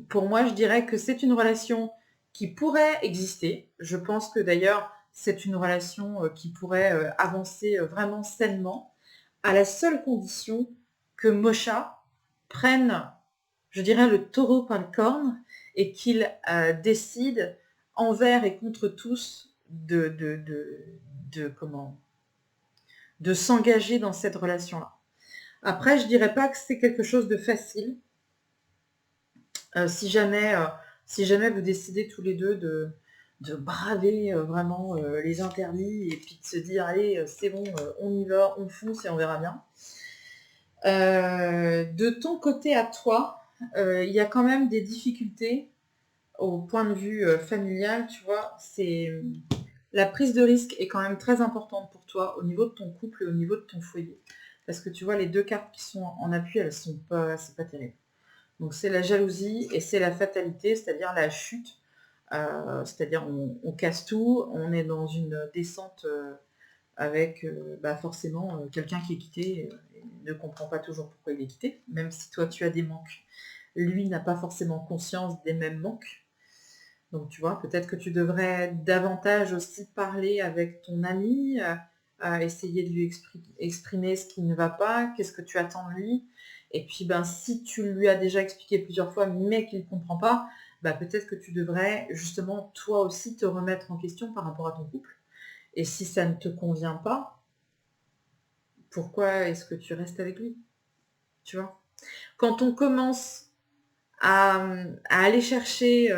pour moi, je dirais que c'est une relation qui pourrait exister. Je pense que d'ailleurs, c'est une relation qui pourrait avancer vraiment sainement, à la seule condition que Mocha prenne, je dirais, le taureau par le corne et qu'il décide envers et contre tous de s'engager dans cette relation-là. Après, je dirais pas que c'est quelque chose de facile. Si jamais vous décidez tous les deux de braver vraiment les interdits et puis de se dire allez, c'est bon, on y va, on fonce et on verra bien. De ton côté à toi, il y a quand même des difficultés au point de vue familial, tu vois. La prise de risque est quand même très importante pour toi au niveau de ton couple et au niveau de ton foyer. Parce que tu vois, les 2 cartes qui sont en appui, c'est pas terrible. Donc c'est la jalousie et c'est la fatalité, c'est-à-dire la chute. C'est-à-dire on casse tout, on est dans une descente avec forcément quelqu'un qui est quitté ne comprend pas toujours pourquoi il est quitté, même si toi tu as des manques. Lui n'a pas forcément conscience des mêmes manques. Donc tu vois, peut-être que tu devrais davantage aussi parler avec ton ami, essayer de lui exprimer ce qui ne va pas, qu'est-ce que tu attends de lui. Et puis ben, si tu lui as déjà expliqué plusieurs fois mais qu'il ne comprend pas, ben, peut-être que tu devrais justement toi aussi te remettre en question par rapport à ton couple. Et si ça ne te convient pas, pourquoi est-ce que tu restes avec lui? Tu vois? Quand on commence à aller chercher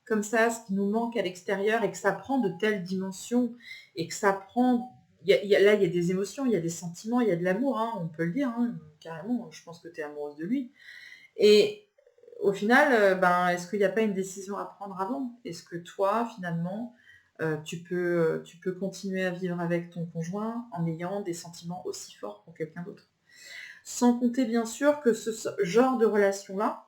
comme ça ce qui nous manque à l'extérieur et que ça prend de telles dimensions et que ça prend... là, il y a des émotions, il y a des sentiments, il y a de l'amour, hein, on peut le dire, hein, carrément, je pense que tu es amoureuse de lui. Et au final, ben, est-ce qu'il n'y a pas une décision à prendre avant? Est-ce que toi, finalement, tu peux continuer à vivre avec ton conjoint en ayant des sentiments aussi forts pour quelqu'un d'autre? Sans compter bien sûr que ce genre de relation-là,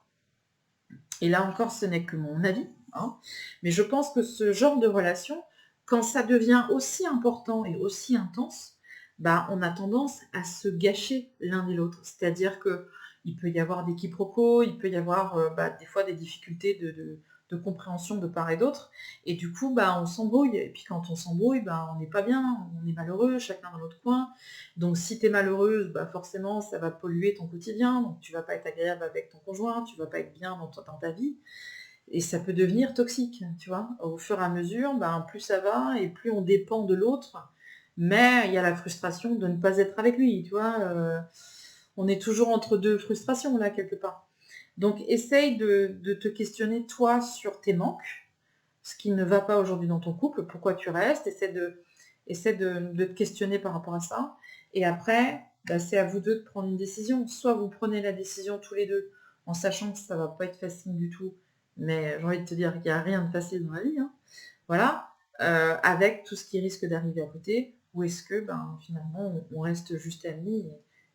et là encore ce n'est que mon avis, hein, mais je pense que ce genre de relation, quand ça devient aussi important et aussi intense, bah, on a tendance à se gâcher l'un et l'autre. C'est-à-dire qu'il peut y avoir des quiproquos, il peut y avoir bah, des fois des difficultés de compréhension de part et d'autre, et du coup bah, on s'embrouille, et puis quand on s'embrouille, bah, on n'est pas bien, on est malheureux, chacun dans notre coin, donc si tu es malheureuse, bah, forcément ça va polluer ton quotidien, donc tu vas pas être agréable avec ton conjoint, tu vas pas être bien dans ta vie, et ça peut devenir toxique, tu vois. Au fur et à mesure, ben, plus ça va et plus on dépend de l'autre, mais il y a la frustration de ne pas être avec lui, tu vois. On est toujours entre deux frustrations, là, quelque part. Donc, essaye de te questionner, toi, sur tes manques, ce qui ne va pas aujourd'hui dans ton couple, pourquoi tu restes, essaie de te questionner par rapport à ça. Et après, bah, c'est à vous deux de prendre une décision. Soit vous prenez la décision tous les deux, en sachant que ça va pas être facile du tout, mais j'ai envie de te dire qu'il n'y a rien de facile dans la vie, hein. Voilà, avec tout ce qui risque d'arriver à côté, ou est-ce que ben, finalement on reste juste amis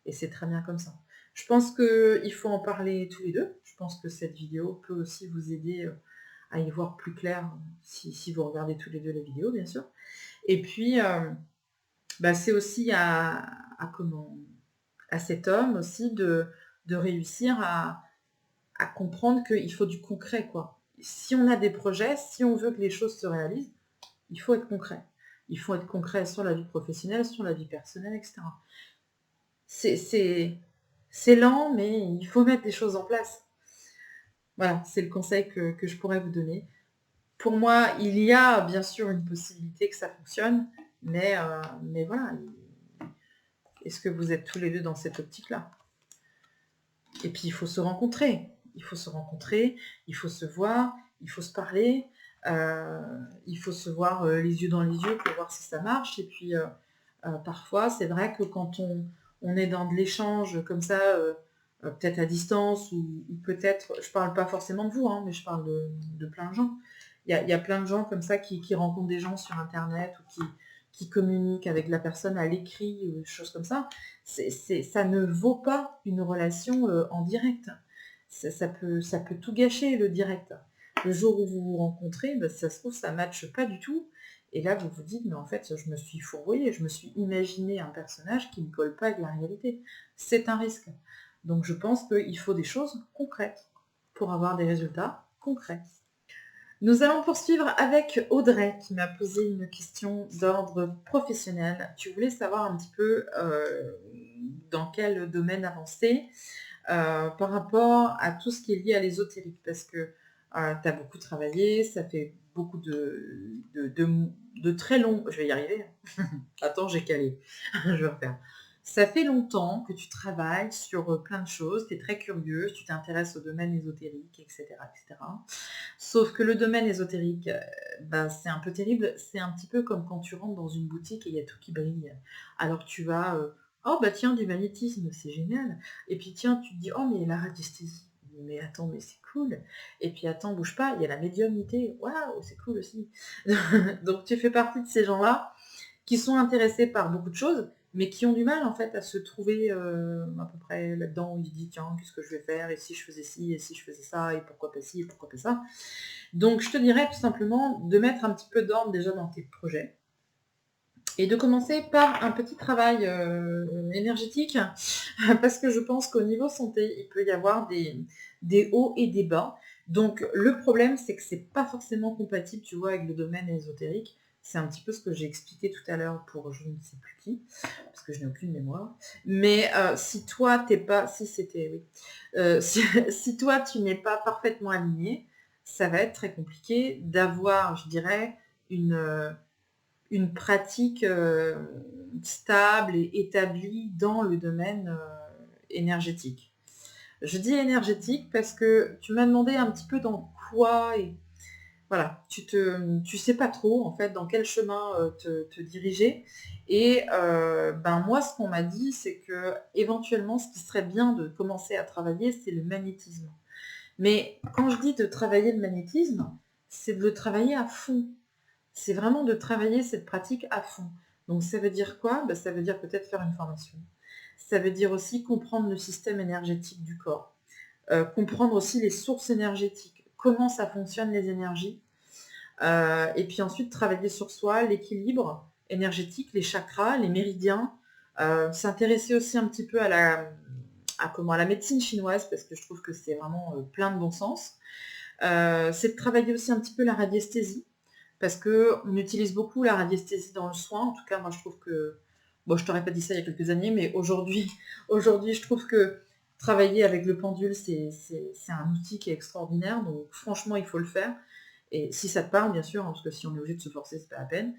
et c'est très bien comme ça. Je pense qu'il faut en parler tous les deux. Je pense que cette vidéo peut aussi vous aider à y voir plus clair si vous regardez tous les deux la vidéo, bien sûr. Et puis, bah, c'est aussi à cet homme aussi de réussir à comprendre qu'il faut du concret, quoi. Si on a des projets, si on veut que les choses se réalisent, il faut être concret. Il faut être concret sur la vie professionnelle, sur la vie personnelle, etc. C'est lent, mais il faut mettre les choses en place. Voilà, c'est le conseil que je pourrais vous donner. Pour moi, il y a bien sûr une possibilité que ça fonctionne, mais voilà, est-ce que vous êtes tous les deux dans cette optique-là? Et puis, il faut se rencontrer. Il faut se rencontrer, il faut se voir, il faut se parler, il faut se voir les yeux dans les yeux pour voir si ça marche. Et puis, parfois, c'est vrai que quand on est dans de l'échange comme ça, peut-être à distance, ou peut-être, je parle pas forcément de vous, hein, mais je parle de plein de gens. Il y a plein de gens comme ça qui rencontrent des gens sur Internet ou qui communiquent avec la personne à l'écrit, ou des choses comme ça. Ça ne vaut pas une relation en direct. Ça peut tout gâcher, le direct. Le jour où vous vous rencontrez, ben, ça se trouve, ça ne matche pas du tout. Et là, vous vous dites, mais en fait, je me suis fourvoyée, je me suis imaginé un personnage qui ne colle pas avec la réalité. C'est un risque. Donc je pense qu'il faut des choses concrètes pour avoir des résultats concrets. Nous allons poursuivre avec Audrey qui m'a posé une question d'ordre professionnel. Tu voulais savoir un petit peu dans quel domaine avancer par rapport à tout ce qui est lié à l'ésotérique, parce que tu as beaucoup travaillé, ça fait beaucoup de très longs... Je vais y arriver. Attends, j'ai calé. Je vais refaire. Ça fait longtemps que tu travailles sur plein de choses, tu es très curieuse, tu t'intéresses au domaine ésotérique, etc., etc. Sauf que le domaine ésotérique, bah, c'est un peu terrible. C'est un petit peu comme quand tu rentres dans une boutique et il y a tout qui brille. Alors tu vas, oh bah tiens, du magnétisme, c'est génial. Et puis tiens, tu te dis, oh mais la radiesthésie. Mais attends, mais c'est cool. Et puis attends, bouge pas, il y a la médiumnité. Waouh, c'est cool aussi. Donc tu fais partie de ces gens-là qui sont intéressés par beaucoup de choses, mais qui ont du mal en fait à se trouver à peu près là-dedans, où ils se disent tiens, qu'est-ce que je vais faire, et si je faisais ci, et si je faisais ça, et pourquoi pas ci, et pourquoi pas ça. Donc je te dirais tout simplement de mettre un petit peu d'ordre déjà dans tes projets, Et de commencer par un petit travail énergétique, parce que je pense qu'au niveau santé, il peut y avoir des hauts et des bas. Donc le problème, c'est que c'est pas forcément compatible, tu vois, avec le domaine ésotérique. C'est un petit peu ce que j'ai expliqué tout à l'heure pour je ne sais plus qui, parce que je n'ai aucune mémoire. Mais si toi, t'es pas... Si c'était... Oui. Si toi, tu n'es pas parfaitement aligné, ça va être très compliqué d'avoir, je dirais, une pratique stable et établie dans le domaine énergétique. Je dis énergétique parce que tu m'as demandé un petit peu dans quoi et voilà, tu sais pas trop en fait dans quel chemin te diriger. Et ben moi, ce qu'on m'a dit, c'est que éventuellement, ce qui serait bien de commencer à travailler, c'est le magnétisme. Mais quand je dis de travailler le magnétisme, c'est de le travailler à fond. C'est vraiment de travailler cette pratique à fond. Donc ça veut dire quoi? Ben, ça veut dire peut-être faire une formation. Ça veut dire aussi comprendre le système énergétique du corps. Comprendre aussi les sources énergétiques, comment ça fonctionne les énergies. Et puis ensuite travailler sur soi, l'équilibre énergétique, les chakras, les méridiens. S'intéresser aussi un petit peu à la médecine chinoise, parce que je trouve que c'est vraiment plein de bon sens. C'est de travailler aussi un petit peu la radiesthésie, parce qu'on utilise beaucoup la radiesthésie dans le soin. En tout cas, moi, je trouve que... Bon, je t'aurais pas dit ça il y a quelques années, mais aujourd'hui, je trouve que travailler avec le pendule, c'est un outil qui est extraordinaire. Donc, franchement, il faut le faire. Et si ça te parle, bien sûr, hein, parce que si on est obligé de se forcer, c'est pas la peine.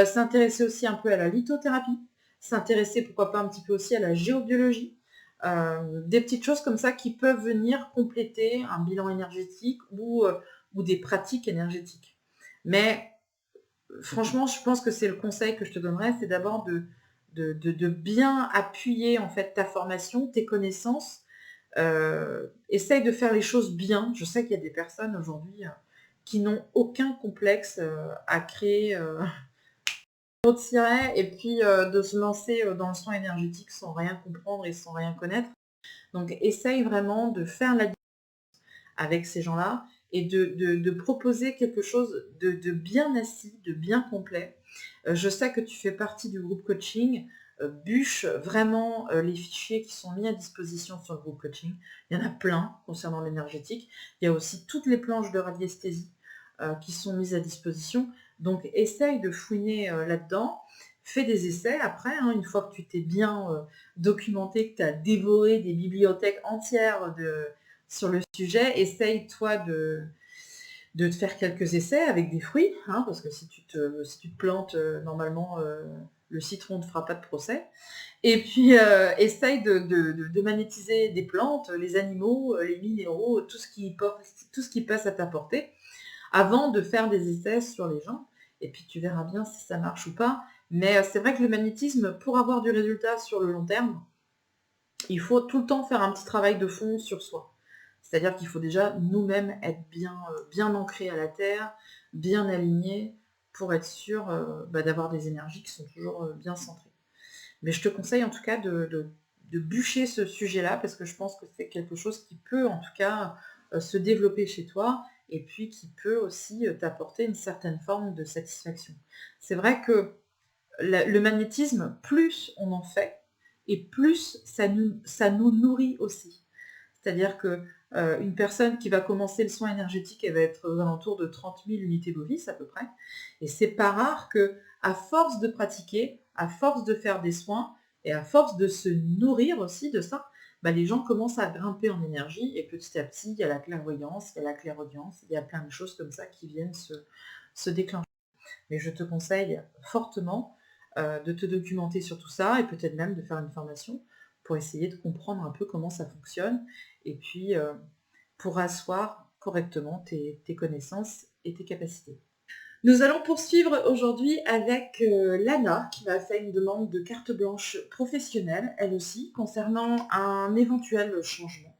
S'intéresser aussi un peu à la lithothérapie. S'intéresser, pourquoi pas, un petit peu aussi à la géobiologie. Des petites choses comme ça qui peuvent venir compléter un bilan énergétique ou des pratiques énergétiques. Mais franchement, je pense que c'est le conseil que je te donnerais, c'est d'abord de bien appuyer en fait ta formation, tes connaissances. Essaye de faire les choses bien. Je sais qu'il y a des personnes aujourd'hui qui n'ont aucun complexe à créer de siret et puis de se lancer dans le soin énergétique sans rien comprendre et sans rien connaître. Donc essaye vraiment de faire la avec ces gens-là et de proposer quelque chose de bien assis, de bien complet. Je sais que tu fais partie du groupe coaching. Bûche vraiment les fichiers qui sont mis à disposition sur le groupe coaching. Il y en a plein concernant l'énergétique. Il y a aussi toutes les planches de radiesthésie qui sont mises à disposition. Donc essaye de fouiner là-dedans. Fais des essais après, hein, une fois que tu t'es bien documenté, que tu as dévoré des bibliothèques entières sur le sujet, essaye toi de te faire quelques essais avec des fruits, hein, parce que si tu te plantes, normalement, le citron ne te fera pas de procès. Et puis, essaye de magnétiser des plantes, les animaux, les minéraux, tout ce qui passe à ta portée, avant de faire des essais sur les gens. Et puis, tu verras bien si ça marche ou pas. Mais c'est vrai que le magnétisme, pour avoir du résultat sur le long terme, il faut tout le temps faire un petit travail de fond sur soi. C'est-à-dire qu'il faut déjà nous-mêmes être bien ancrés à la terre, bien alignés, pour être sûr d'avoir des énergies qui sont toujours bien centrées. Mais je te conseille en tout cas de bûcher ce sujet-là, parce que je pense que c'est quelque chose qui peut en tout cas se développer chez toi, et puis qui peut aussi t'apporter une certaine forme de satisfaction. C'est vrai que le magnétisme, plus on en fait, et plus ça nous nourrit aussi. C'est-à-dire que une personne qui va commencer le soin énergétique, elle va être aux alentours de 30 000 unités bovis à peu près. Et c'est pas rare que, à force de pratiquer, à force de faire des soins, et à force de se nourrir aussi de ça, bah, les gens commencent à grimper en énergie, et petit à petit, il y a la clairvoyance, il y a la clairaudience, il y a plein de choses comme ça qui viennent se déclencher. Mais je te conseille fortement de te documenter sur tout ça et peut-être même de faire une formation pour essayer de comprendre un peu comment ça fonctionne et puis pour asseoir correctement tes connaissances et tes capacités. Nous allons poursuivre aujourd'hui avec Lana qui m'a fait une demande de carte blanche professionnelle, elle aussi, concernant un éventuel changement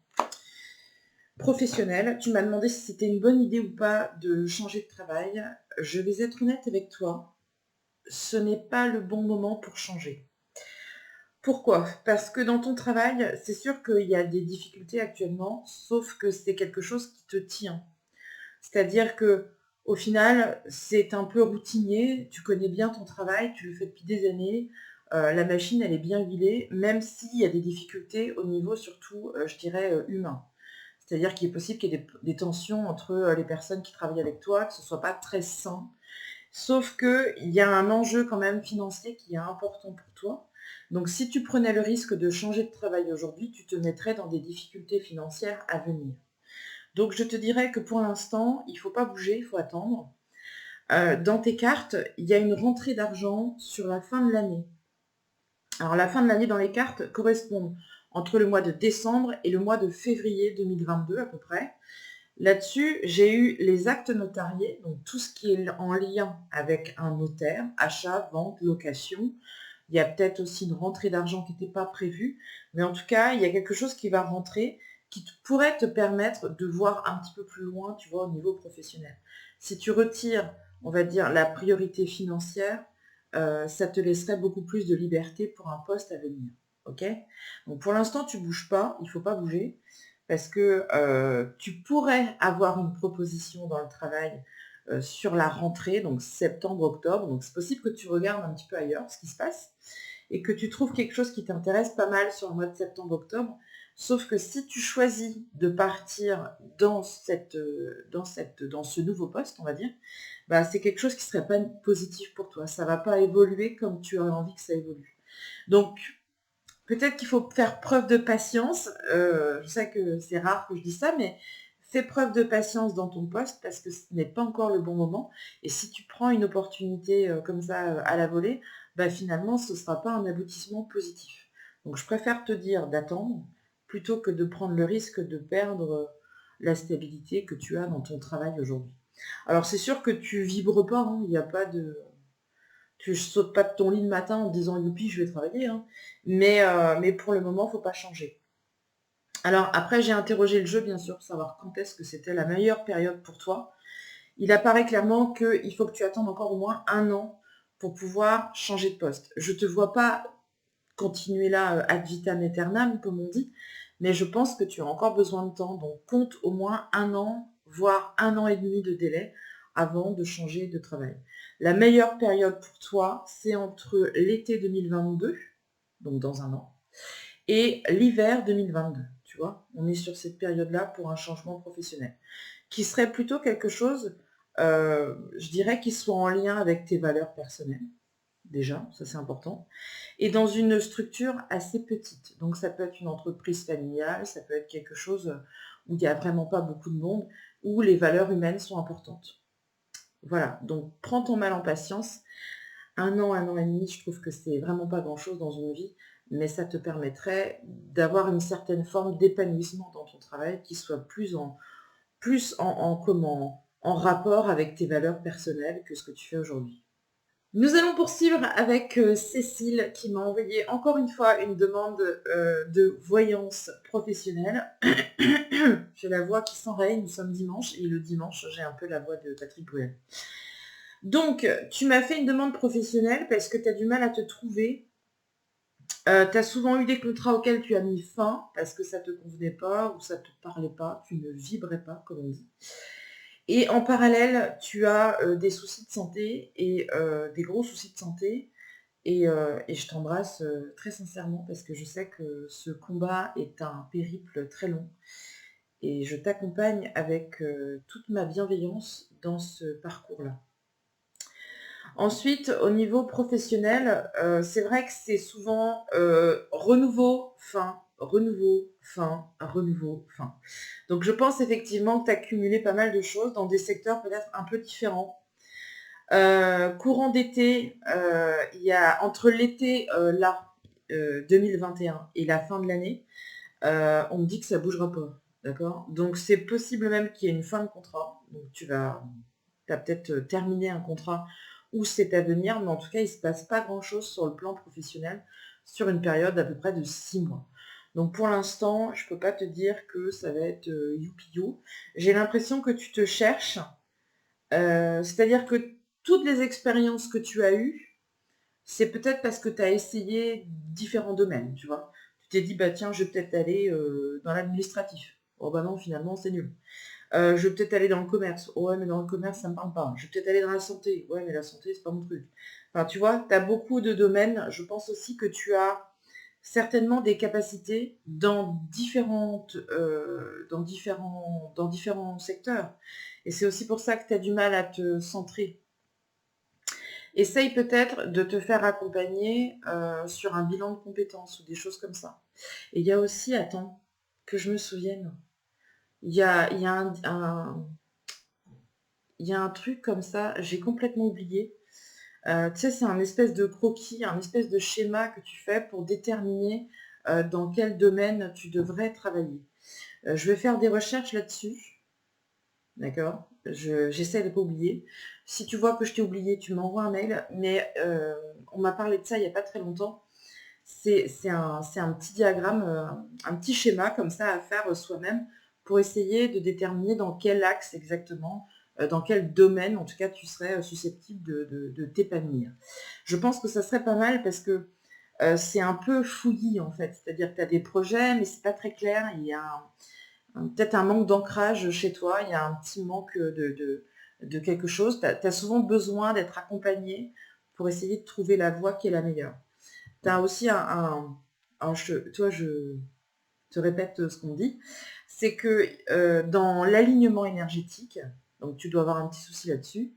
professionnel. Tu m'as demandé si c'était une bonne idée ou pas de changer de travail. Je vais être honnête avec toi, ce n'est pas le bon moment pour changer. Pourquoi? Parce que dans ton travail, c'est sûr qu'il y a des difficultés actuellement, sauf que c'est quelque chose qui te tient. C'est-à-dire que Au final, c'est un peu routinier, tu connais bien ton travail, tu le fais depuis des années, la machine, elle est bien huilée, même s'il y a des difficultés au niveau surtout, je dirais, humain. C'est-à-dire qu'il est possible qu'il y ait des tensions entre les personnes qui travaillent avec toi, que ce ne soit pas très sain. Sauf qu'il y a un enjeu quand même financier qui est important pour toi. Donc si tu prenais le risque de changer de travail aujourd'hui, tu te mettrais dans des difficultés financières à venir. Donc je te dirais que pour l'instant, il ne faut pas bouger, il faut attendre. Dans tes cartes, il y a une rentrée d'argent sur la fin de l'année. Alors la fin de l'année dans les cartes correspond entre le mois de décembre et le mois de février 2022 à peu près. Là-dessus, j'ai eu les actes notariés, donc tout ce qui est en lien avec un notaire, achat, vente, location. Il y a peut-être aussi une rentrée d'argent qui n'était pas prévue, mais en tout cas, il y a quelque chose qui va rentrer qui pourrait te permettre de voir un petit peu plus loin, tu vois, au niveau professionnel. Si tu retires, on va dire, la priorité financière, ça te laisserait beaucoup plus de liberté pour un poste à venir. Ok? Donc pour l'instant, tu ne bouges pas, il ne faut pas bouger parce que tu pourrais avoir une proposition dans le travail sur la rentrée, donc septembre-octobre. Donc c'est possible que tu regardes un petit peu ailleurs ce qui se passe et que tu trouves quelque chose qui t'intéresse pas mal sur le mois de septembre-octobre. Sauf que si tu choisis de partir dans ce nouveau poste, on va dire, bah, c'est quelque chose qui ne serait pas positif pour toi. Ça ne va pas évoluer comme tu aurais envie que ça évolue. Donc, peut-être qu'il faut faire preuve de patience. Je sais que c'est rare que je dise ça, mais fais preuve de patience dans ton poste parce que ce n'est pas encore le bon moment. Et si tu prends une opportunité comme ça à la volée, bah, finalement, ce ne sera pas un aboutissement positif. Donc, je préfère te dire d'attendre plutôt que de prendre le risque de perdre la stabilité que tu as dans ton travail aujourd'hui. Alors, c'est sûr que tu vibres pas, hein, il n'y a pas de... Tu sautes pas de ton lit le matin en te disant youpi, je vais travailler. Hein. Mais pour le moment, il ne faut pas changer. Alors après, j'ai interrogé le jeu, bien sûr, pour savoir quand est-ce que c'était la meilleure période pour toi. Il apparaît clairement qu'il faut que tu attendes encore au moins 1 an pour pouvoir changer de poste. Je ne te vois pas continuer là ad vitam aeternam, comme on dit, mais je pense que tu as encore besoin de temps. Donc compte au moins 1 an, voire 1 an et demi de délai avant de changer de travail. La meilleure période pour toi, c'est entre l'été 2022, donc dans 1 an, et l'hiver 2022. Tu vois, on est sur cette période-là pour un changement professionnel, qui serait plutôt quelque chose, je dirais, qui soit en lien avec tes valeurs personnelles. Déjà, ça c'est important, et dans une structure assez petite. Donc ça peut être une entreprise familiale, ça peut être quelque chose où il n'y a vraiment pas beaucoup de monde, où les valeurs humaines sont importantes. Voilà, donc prends ton mal en patience. 1 an et demi, je trouve que c'est vraiment pas grand-chose dans une vie, mais ça te permettrait d'avoir une certaine forme d'épanouissement dans ton travail qui soit en rapport avec tes valeurs personnelles que ce que tu fais aujourd'hui. Nous allons poursuivre avec Cécile qui m'a envoyé encore une fois une demande de voyance professionnelle. J'ai la voix qui s'enraye, nous sommes dimanche et le dimanche j'ai un peu la voix de Patrick Bruel. Donc tu m'as fait une demande professionnelle parce que tu as du mal à te trouver. Tu as souvent eu des contrats auxquels tu as mis fin parce que ça ne te convenait pas ou ça ne te parlait pas, tu ne vibrais pas comme on dit. Et en parallèle, tu as des soucis de santé et des gros soucis de santé. Et je t'embrasse très sincèrement parce que je sais que ce combat est un périple très long. Et je t'accompagne avec toute ma bienveillance dans ce parcours-là. Ensuite, au niveau professionnel, c'est vrai que c'est souvent renouveau, fin, renouveau, fin, renouveau, fin. Donc je pense effectivement que tu as cumulé pas mal de choses dans des secteurs peut-être un peu différents. Courant d'été, il y a entre l'été 2021 et la fin de l'année, on me dit que ça bougera pas. D'accord? Donc c'est possible même qu'il y ait une fin de contrat. Donc tu as peut-être terminé un contrat ou c'est à venir, mais en tout cas, il ne se passe pas grand-chose sur le plan professionnel sur une période d'à peu près de 6 mois. Donc pour l'instant, je ne peux pas te dire que ça va être youpi-you. J'ai l'impression que tu te cherches, c'est-à-dire que toutes les expériences que tu as eues, c'est peut-être parce que tu as essayé différents domaines, tu vois. Tu t'es dit, bah tiens, je vais peut-être aller dans l'administratif. Oh bah non, finalement, c'est nul. Je vais peut-être aller dans le commerce. Ouais, mais dans le commerce, ça me parle pas. Je vais peut-être aller dans la santé. Ouais, mais la santé, c'est pas mon truc. Enfin, tu vois, tu as beaucoup de domaines. Je pense aussi que tu as certainement des capacités dans différents secteurs. Et c'est aussi pour ça que tu as du mal à te centrer. Essaye peut-être de te faire accompagner sur un bilan de compétences ou des choses comme ça. Et il y a aussi, attends, que je me souvienne, il y a un truc comme ça, j'ai complètement oublié. Tu sais, c'est un espèce de croquis, un espèce de schéma que tu fais pour déterminer dans quel domaine tu devrais travailler. Je vais faire des recherches là-dessus, d'accord? J'essaie de ne pas oublier. Si tu vois que je t'ai oublié, tu m'envoies un mail, mais on m'a parlé de ça il n'y a pas très longtemps. C'est un petit diagramme, un petit schéma comme ça à faire soi-même pour essayer de déterminer dans quel axe exactement, dans quel domaine en tout cas tu serais susceptible de t'épanouir. Je pense que ça serait pas mal parce que c'est un peu fouillis en fait, c'est-à-dire que tu as des projets mais c'est pas très clair, il y a peut-être un manque d'ancrage chez toi, il y a un petit manque de quelque chose, tu as souvent besoin d'être accompagné pour essayer de trouver la voie qui est la meilleure. Tu as aussi alors je te répète ce qu'on dit, c'est que dans l'alignement énergétique, donc tu dois avoir un petit souci là-dessus,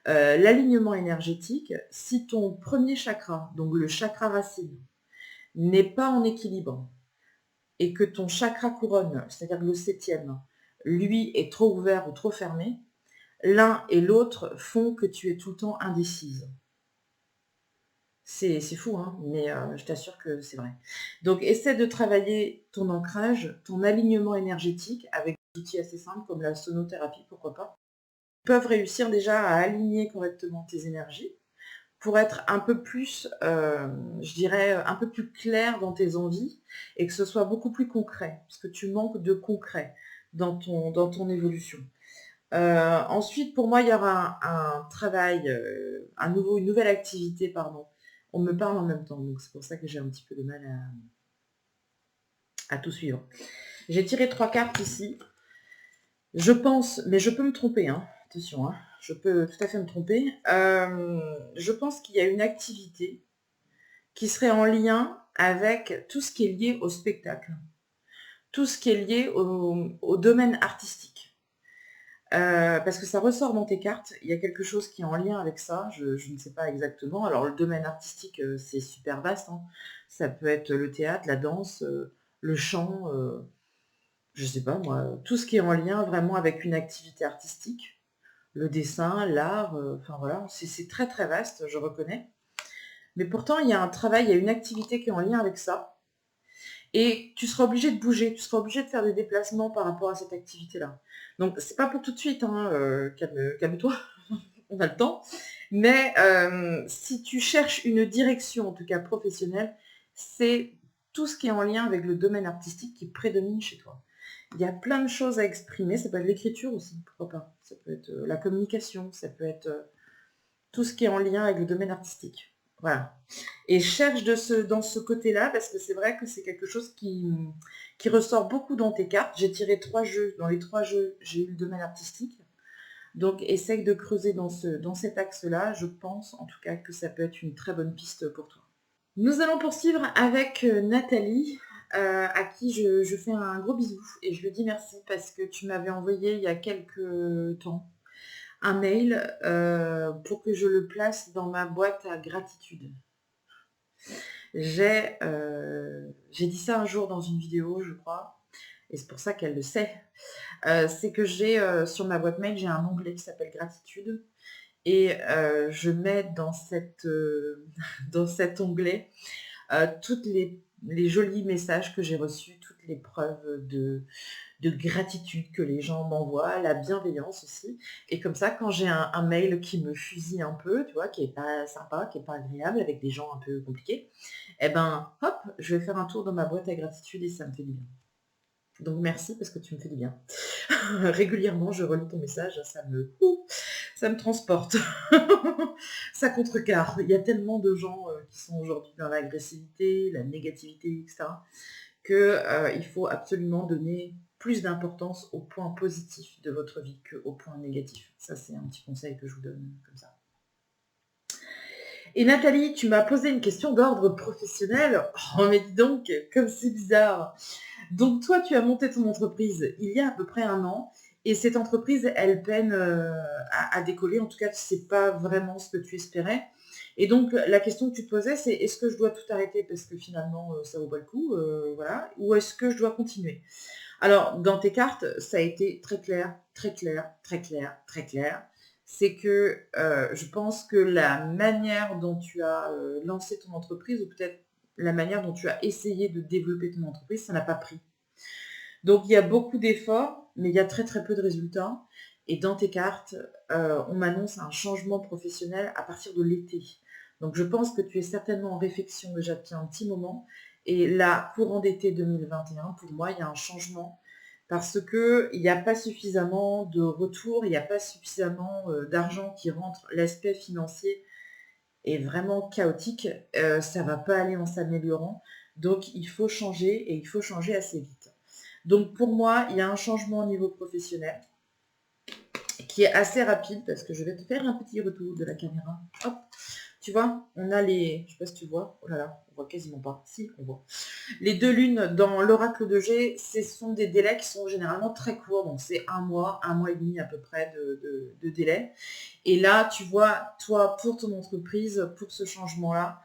l'alignement énergétique, si ton premier chakra, donc le chakra racine, n'est pas en équilibre et que ton chakra couronne, c'est-à-dire le 7e, lui est trop ouvert ou trop fermé, l'un et l'autre font que tu es tout le temps indécise. C'est fou, hein, mais je t'assure que c'est vrai. Donc, essaie de travailler ton ancrage, ton alignement énergétique avec des outils assez simples comme la sonothérapie, pourquoi pas. Ils peuvent réussir déjà à aligner correctement tes énergies pour être un peu plus, je dirais, un peu plus clair dans tes envies et que ce soit beaucoup plus concret, parce que tu manques de concret dans ton évolution. Ensuite, pour moi, il y aura un travail, une nouvelle activité, pardon. On me parle en même temps, donc c'est pour ça que j'ai un petit peu de mal à tout suivre. J'ai tiré 3 cartes ici. Je pense, mais je peux me tromper, hein. Attention, hein. Je peux tout à fait me tromper. Je pense qu'il y a une activité qui serait en lien avec tout ce qui est lié au spectacle, tout ce qui est lié au domaine artistique. Parce que ça ressort dans tes cartes, il y a quelque chose qui est en lien avec ça, je ne sais pas exactement. Alors le domaine artistique, c'est super vaste, hein. Ça peut être le théâtre, la danse, le chant, je sais pas moi, tout ce qui est en lien vraiment avec une activité artistique, le dessin, l'art, enfin voilà, c'est très très vaste, je reconnais. Mais pourtant, il y a un travail, il y a une activité qui est en lien avec ça. Et tu seras obligé de bouger, tu seras obligé de faire des déplacements par rapport à cette activité-là. Donc, c'est pas pour tout de suite, hein, calme-toi, on a le temps. Mais si tu cherches une direction, en tout cas professionnelle, c'est tout ce qui est en lien avec le domaine artistique qui prédomine chez toi. Il y a plein de choses à exprimer, ça peut être l'écriture aussi, pourquoi pas. Ça peut être la communication, ça peut être tout ce qui est en lien avec le domaine artistique. Voilà. Et cherche dans ce côté-là, parce que c'est vrai que c'est quelque chose qui ressort beaucoup dans tes cartes. J'ai tiré 3 jeux. Dans les 3 jeux, j'ai eu le domaine artistique. Donc, essaye de creuser dans cet axe-là. Je pense, en tout cas, que ça peut être une très bonne piste pour toi. Nous allons poursuivre avec Nathalie, à qui je fais un gros bisou. Et je lui dis merci parce que tu m'avais envoyé il y a quelques temps un mail pour que je le place dans ma boîte à gratitude. J'ai dit ça un jour dans une vidéo, je crois, et c'est pour ça qu'elle le sait. C'est que j'ai sur ma boîte mail, j'ai un onglet qui s'appelle gratitude, et je mets dans cet onglet toutes les jolis messages que j'ai reçus, toutes les preuves de gratitude que les gens m'envoient, la bienveillance aussi. Et comme ça, quand j'ai un mail qui me fusille un peu, tu vois, qui est pas sympa, qui est pas agréable, avec des gens un peu compliqués, eh ben, hop, je vais faire un tour dans ma boîte à gratitude et ça me fait du bien. Donc merci parce que tu me fais du bien. Régulièrement, je relis ton message, ça me transporte. Ça contrecarre. Il y a tellement de gens qui sont aujourd'hui dans l'agressivité, la négativité, etc., qu'il faut absolument donner plus d'importance aux points positifs de votre vie qu'aux points négatifs. Ça, c'est un petit conseil que je vous donne comme ça. Et Nathalie, tu m'as posé une question d'ordre professionnel. Oh, mais dis donc, comme c'est bizarre. Donc toi, tu as monté ton entreprise il y a à peu près 1 an. Et cette entreprise, elle peine à décoller. En tout cas, ce n'est pas vraiment ce que tu espérais. Et donc, la question que tu te posais, c'est est-ce que je dois tout arrêter parce que finalement, ça vaut pas le coup, voilà, ou est-ce que je dois continuer? Alors, dans tes cartes, ça a été très clair, très clair, très clair, très clair. C'est que je pense que la manière dont tu as lancé ton entreprise, ou peut-être la manière dont tu as essayé de développer ton entreprise, ça n'a pas pris. Donc, il y a beaucoup d'efforts, mais il y a très très peu de résultats. Et dans tes cartes, on m'annonce un changement professionnel à partir de l'été. Donc, je pense que tu es certainement en réflexion déjà depuis un petit moment. Et là, courant d'été 2021, pour moi, il y a un changement parce qu'il n'y a pas suffisamment de retours, il n'y a pas suffisamment d'argent qui rentre. L'aspect financier est vraiment chaotique. Ça ne va pas aller en s'améliorant. Donc, il faut changer et il faut changer assez vite. Donc pour moi, il y a un changement au niveau professionnel qui est assez rapide parce que je vais te faire un petit retour de la caméra. Hop, tu vois, on a les, je sais pas si tu vois, oh là là, on voit quasiment pas. Si, on voit. Les 2 lunes dans l'oracle de G, ce sont des délais qui sont généralement très courts, donc c'est 1 mois et demi à peu près de délai. Et là, tu vois, toi, pour ton entreprise, pour ce changement-là,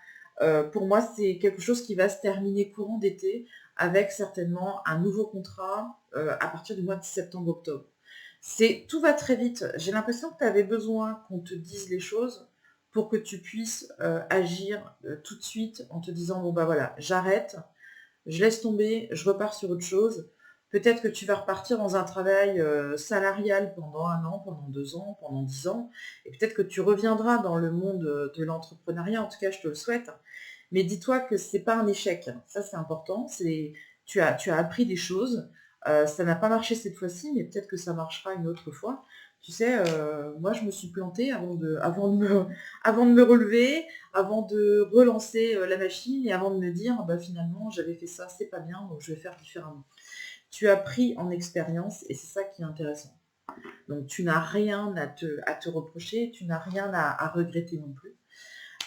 pour moi, c'est quelque chose qui va se terminer courant d'été avec certainement un nouveau contrat à partir du mois de septembre-octobre. Tout va très vite. J'ai l'impression que tu avais besoin qu'on te dise les choses pour que tu puisses agir tout de suite en te disant, bon bah voilà, j'arrête, je laisse tomber, je repars sur autre chose. Peut-être que tu vas repartir dans un travail salarial pendant 1 an, pendant 2 ans, pendant 10 ans, et peut-être que tu reviendras dans le monde de l'entrepreneuriat, en tout cas je te le souhaite. Mais dis-toi que c'est pas un échec, ça c'est important, tu as appris des choses, ça n'a pas marché cette fois-ci, mais peut-être que ça marchera une autre fois. Tu sais, moi je me suis plantée avant de me relever, avant de relancer la machine et avant de me dire bah, finalement j'avais fait ça, c'est pas bien, donc je vais faire différemment. Tu as pris en expérience et c'est ça qui est intéressant. Donc tu n'as rien à te reprocher, tu n'as rien à regretter non plus.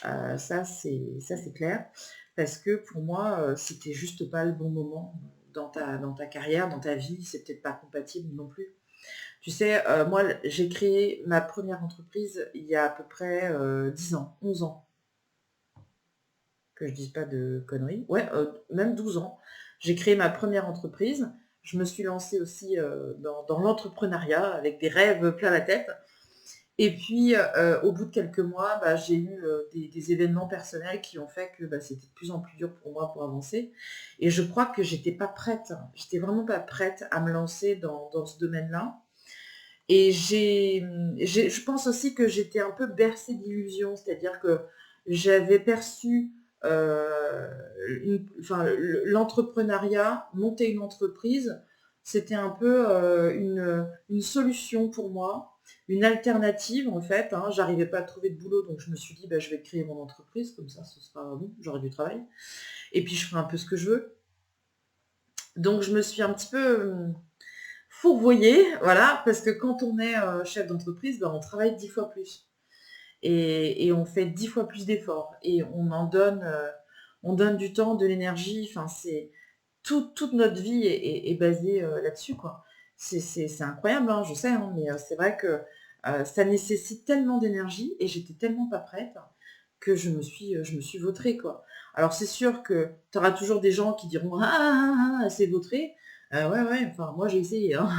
Ça c'est clair. Parce que pour moi, c'était juste pas le bon moment dans ta carrière, dans ta vie, c'est peut-être pas compatible non plus. Tu sais, moi j'ai créé ma première entreprise il y a à peu près 10 ans, 11 ans. Que je dise pas de conneries. Ouais, même 12 ans. J'ai créé ma première entreprise. Je me suis lancée aussi dans l'entrepreneuriat avec des rêves plein la tête. Et puis, au bout de quelques mois, bah, j'ai eu des événements personnels qui ont fait que bah, c'était de plus en plus dur pour moi pour avancer. Et je crois que j'étais pas prête. J'étais vraiment pas prête à me lancer dans ce domaine-là. Et je pense aussi que j'étais un peu bercée d'illusions, c'est-à-dire que j'avais perçu l'entrepreneuriat, monter une entreprise, c'était un peu une solution pour moi, une alternative en fait. Hein. J'arrivais pas à trouver de boulot, donc je me suis dit bah, je vais créer mon entreprise, comme ça ce sera bon, j'aurai du travail. Et puis je ferai un peu ce que je veux. Donc je me suis un petit peu fourvoyé, voilà, parce que quand on est chef d'entreprise, ben, on travaille 10 fois plus. Et on fait 10 fois plus d'efforts. Et on donne du temps, de l'énergie. Enfin, toute notre vie est basée là-dessus, quoi. C'est incroyable, hein, je sais, hein, mais c'est vrai que ça nécessite tellement d'énergie et j'étais tellement pas prête que je me suis vautrée, quoi. Alors c'est sûr que tu auras toujours des gens qui diront ah, c'est vautré. Ouais, enfin moi j'ai essayé, hein.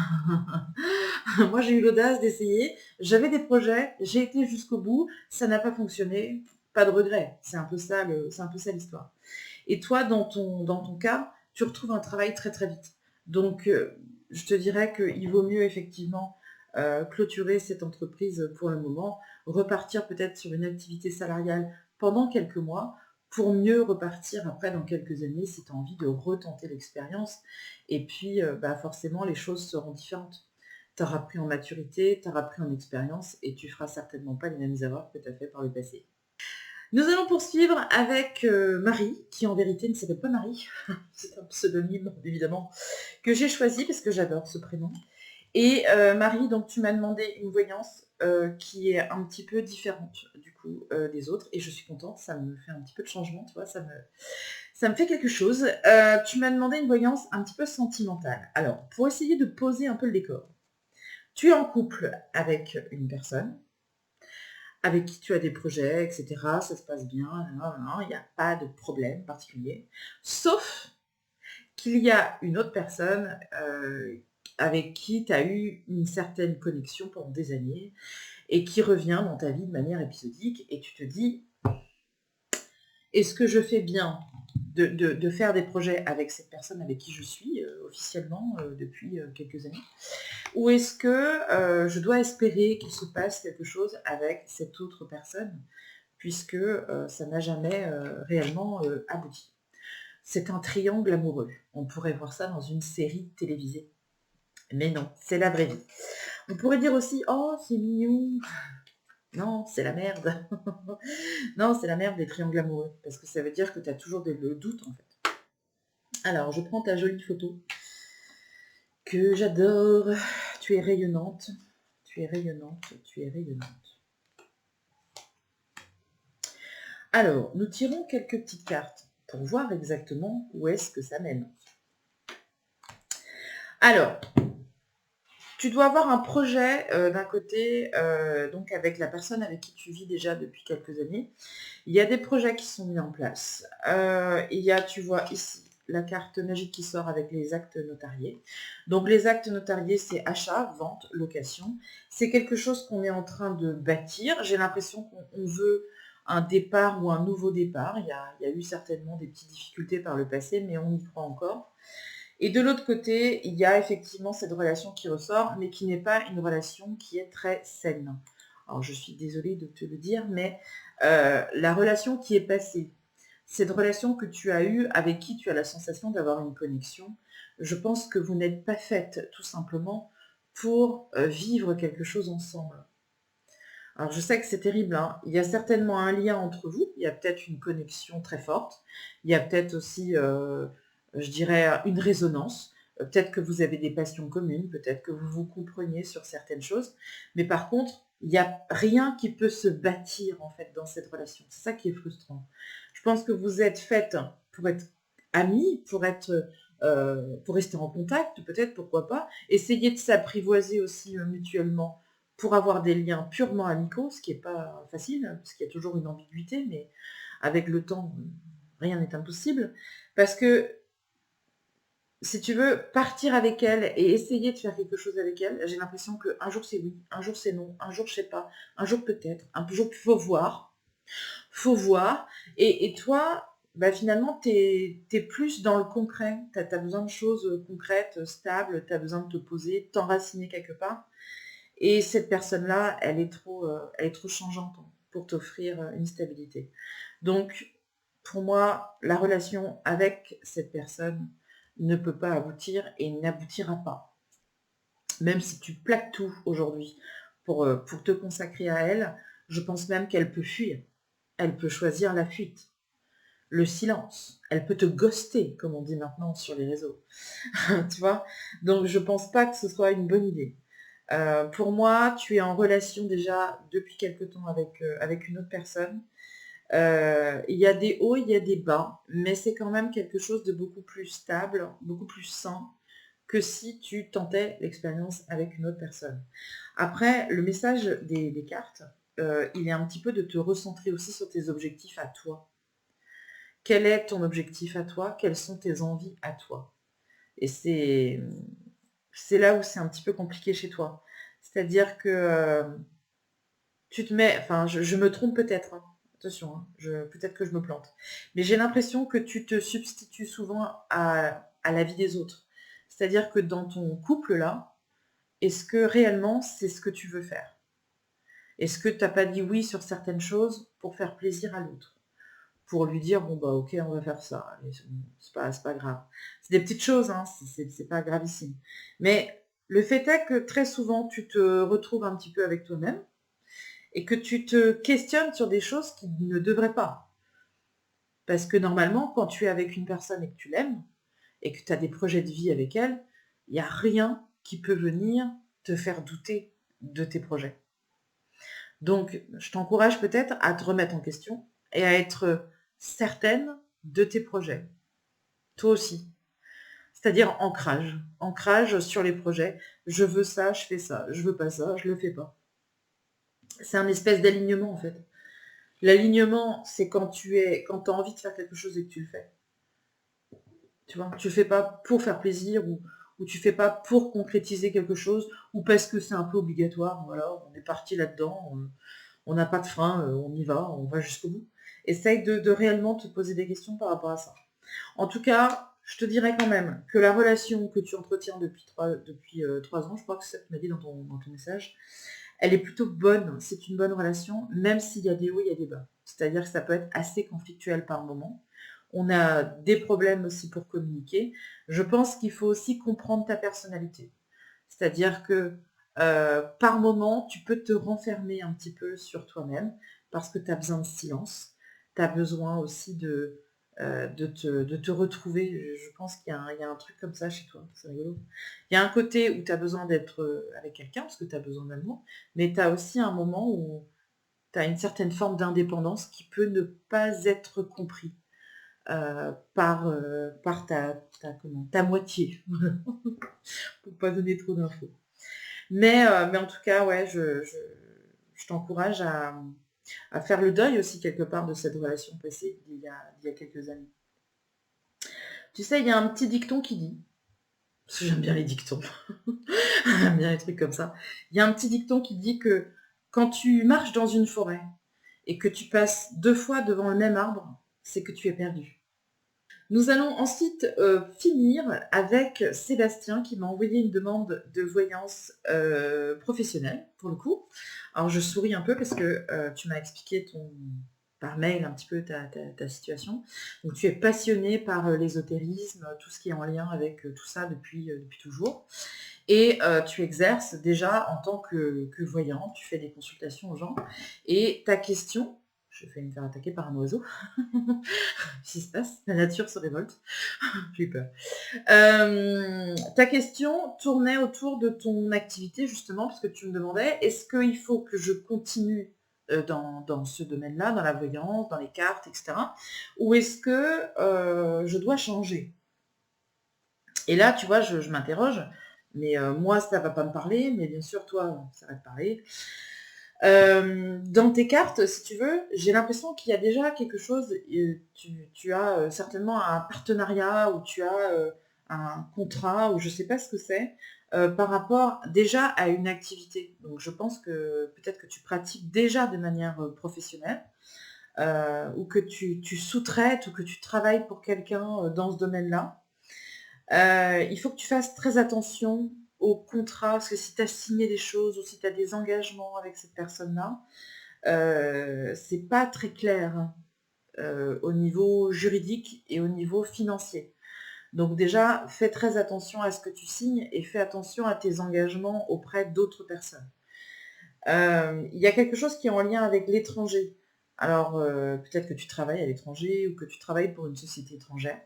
Moi j'ai eu l'audace d'essayer, j'avais des projets, j'ai été jusqu'au bout, ça n'a pas fonctionné, pas de regret. C'est un peu ça l'histoire. Et toi, dans ton cas, tu retrouves un travail très très vite. Donc je te dirais qu'il vaut mieux effectivement clôturer cette entreprise pour le moment, repartir peut-être sur une activité salariale pendant quelques mois pour mieux repartir après dans quelques années si tu as envie de retenter l'expérience. Et puis bah, forcément les choses seront différentes. Tu auras pris en maturité, tu auras pris en expérience et tu feras certainement pas les mêmes erreurs que tu as fait par le passé. Nous allons poursuivre avec Marie, qui en vérité ne s'appelle pas Marie. C'est un pseudonyme, évidemment, que j'ai choisi parce que j'adore ce prénom. Et Marie, donc tu m'as demandé une voyance qui est un petit peu différente du coup des autres. Et je suis contente, ça me fait un petit peu de changement, tu vois, ça me fait quelque chose. Tu m'as demandé une voyance un petit peu sentimentale. Alors, pour essayer de poser un peu le décor. Tu es en couple avec une personne avec qui tu as des projets, etc. Ça se passe bien, il n'y a pas de problème particulier. Sauf qu'il y a une autre personne avec qui tu as eu une certaine connexion pendant des années et qui revient dans ta vie de manière épisodique et tu te dis, est-ce que je fais bien de faire des projets avec cette personne avec qui je suis officiellement depuis quelques années, ou est-ce que je dois espérer qu'il se passe quelque chose avec cette autre personne, puisque ça n'a jamais réellement abouti. C'est un triangle amoureux. On pourrait voir ça dans une série télévisée. Mais non, c'est la vraie vie. On pourrait dire aussi, oh, c'est mignon. Non, c'est la merde. Non, c'est la merde des triangles amoureux, parce que ça veut dire que tu as toujours le doute, en fait. Alors, je prends ta jolie photo, que j'adore. Tu es rayonnante. Tu es rayonnante. Tu es rayonnante. Alors, nous tirons quelques petites cartes pour voir exactement où est-ce que ça mène. Alors, tu dois avoir un projet d'un côté, donc avec la personne avec qui tu vis déjà depuis quelques années. Il y a des projets qui sont mis en place. Il y a, tu vois ici, la carte magique qui sort avec les actes notariés. Donc les actes notariés, c'est achat, vente, location. C'est quelque chose qu'on est en train de bâtir. J'ai l'impression qu'on veut un départ ou un nouveau départ. Il y a eu certainement des petites difficultés par le passé, mais on y croit encore. Et de l'autre côté, il y a effectivement cette relation qui ressort, mais qui n'est pas une relation qui est très saine. Alors je suis désolée de te le dire, mais la relation qui est passée, cette relation que tu as eue, avec qui tu as la sensation d'avoir une connexion, je pense que vous n'êtes pas faites tout simplement pour vivre quelque chose ensemble. Alors je sais que c'est terrible, hein. Il y a certainement un lien entre vous, il y a peut-être une connexion très forte, il y a peut-être aussi, je dirais, une résonance, peut-être que vous avez des passions communes, peut-être que vous vous compreniez sur certaines choses, mais par contre, il n'y a rien qui peut se bâtir en fait dans cette relation. C'est ça qui est frustrant. Je pense que vous êtes faites pour être amis, pour rester en contact, peut-être, pourquoi pas, essayer de s'apprivoiser aussi mutuellement pour avoir des liens purement amicaux, ce qui n'est pas facile, parce qu'il y a toujours une ambiguïté, mais avec le temps, rien n'est impossible. Parce que, si tu veux, partir avec elle et essayer de faire quelque chose avec elle, j'ai l'impression qu'un jour c'est oui, un jour c'est non, un jour je sais pas, un jour peut-être, un jour il faut voir. Faut voir. Et toi, bah, finalement, tu es plus dans le concret. Tu as besoin de choses concrètes, stables, tu as besoin de te poser, de t'enraciner quelque part. Et cette personne-là, elle est trop changeante pour t'offrir une stabilité. Donc, pour moi, la relation avec cette personne ne peut pas aboutir et n'aboutira pas. Même si tu plaques tout aujourd'hui pour te consacrer à elle, je pense même qu'elle peut fuir. Elle peut choisir la fuite, le silence. Elle peut te ghoster, comme on dit maintenant sur les réseaux. Tu vois? Donc, je pense pas que ce soit une bonne idée. Pour moi, tu es en relation déjà depuis quelque temps avec une autre personne. Il y a des hauts, il y a des bas, mais c'est quand même quelque chose de beaucoup plus stable, beaucoup plus sain que si tu tentais l'expérience avec une autre personne. Après, le message des cartes, il est un petit peu de te recentrer aussi sur tes objectifs à toi. Quel est ton objectif à toi? Quelles sont tes envies à toi? Et c'est là où c'est un petit peu compliqué chez toi. C'est-à-dire que tu te mets, enfin je me trompe peut-être, hein. Attention, hein, peut-être que je me plante. Mais j'ai l'impression que tu te substitues souvent à la vie des autres. C'est-à-dire que dans ton couple là, est-ce que réellement c'est ce que tu veux faire? Est-ce que tu n'as pas dit oui sur certaines choses pour faire plaisir à l'autre? Pour lui dire, bon bah ok, on va faire ça, allez, c'est pas grave. C'est des petites choses, hein, c'est pas gravissime. Mais le fait est que très souvent, tu te retrouves un petit peu avec toi-même et que tu te questionnes sur des choses qui ne devraient pas. Parce que normalement, quand tu es avec une personne et que tu l'aimes, et que tu as des projets de vie avec elle, il n'y a rien qui peut venir te faire douter de tes projets. Donc, je t'encourage peut-être à te remettre en question et à être certaine de tes projets. Toi aussi. C'est-à-dire ancrage. Ancrage sur les projets. Je veux ça, je fais ça. Je veux pas ça, je le fais pas. C'est un espèce d'alignement en fait. L'alignement, c'est quand tu as envie de faire quelque chose et que tu le fais. Tu vois, tu le fais pas pour faire plaisir ou tu fais pas pour concrétiser quelque chose ou parce que c'est un peu obligatoire. Voilà, on est parti là-dedans, on n'a pas de frein, on y va, on va jusqu'au bout. Essaye de réellement te poser des questions par rapport à ça. En tout cas, je te dirais quand même que la relation que tu entretiens depuis 3 ans, je crois que c'est ça que tu m'as dit dans ton message, elle est plutôt bonne. C'est une bonne relation, même s'il y a des hauts, il y a des bas. C'est-à-dire que ça peut être assez conflictuel par moment. On a des problèmes aussi pour communiquer. Je pense qu'il faut aussi comprendre ta personnalité. C'est-à-dire que par moment, tu peux te renfermer un petit peu sur toi-même parce que tu as besoin de silence. Tu as besoin aussi de te retrouver. Je pense qu'il y a un truc comme ça chez toi. C'est rigolo. Il y a un côté où tu as besoin d'être avec quelqu'un parce que tu as besoin d'amour, mais tu as aussi un moment où tu as une certaine forme d'indépendance qui peut ne pas être compris par ta moitié, pour pas donner trop d'infos. Mais en tout cas, ouais, je t'encourage à faire le deuil aussi quelque part de cette relation passée d'il y a quelques années. Tu sais, il y a un petit dicton qui dit, parce que j'aime bien les dictons, j'aime bien les trucs comme ça, il y a un petit dicton qui dit que quand tu marches dans une forêt et que tu passes 2 fois devant le même arbre, c'est que tu es perdu. Nous allons ensuite finir avec Sébastien qui m'a envoyé une demande de voyance professionnelle, pour le coup. Alors je souris un peu parce que tu m'as expliqué par mail un petit peu ta situation. Donc tu es passionné par l'ésotérisme, tout ce qui est en lien avec tout ça depuis toujours. Et tu exerces déjà en tant que voyant, tu fais des consultations aux gens. Et ta question, je vais me faire attaquer par un oiseau. Qu'est-ce qui se passe? La nature se révolte. J'ai eu peur. Ta question tournait autour de ton activité, justement, parce que tu me demandais, est-ce qu'il faut que je continue dans ce domaine-là, dans la voyance, dans les cartes, etc. Ou est-ce que je dois changer? Et là, tu vois, je m'interroge, mais moi, ça ne va pas me parler, mais bien sûr, toi, ça va te parler. Dans tes cartes, si tu veux, j'ai l'impression qu'il y a déjà quelque chose, tu as certainement un partenariat ou tu as un contrat ou je ne sais pas ce que c'est, par rapport déjà à une activité. Donc je pense que peut-être que tu pratiques déjà de manière professionnelle ou que tu sous-traites ou que tu travailles pour quelqu'un dans ce domaine-là. Il faut que tu fasses très attention au contrat, parce que si tu as signé des choses ou si tu as des engagements avec cette personne-là, c'est pas très clair au niveau juridique et au niveau financier. Donc déjà, fais très attention à ce que tu signes et fais attention à tes engagements auprès d'autres personnes. Il y a quelque chose qui est en lien avec l'étranger. Alors, peut-être que tu travailles à l'étranger ou que tu travailles pour une société étrangère.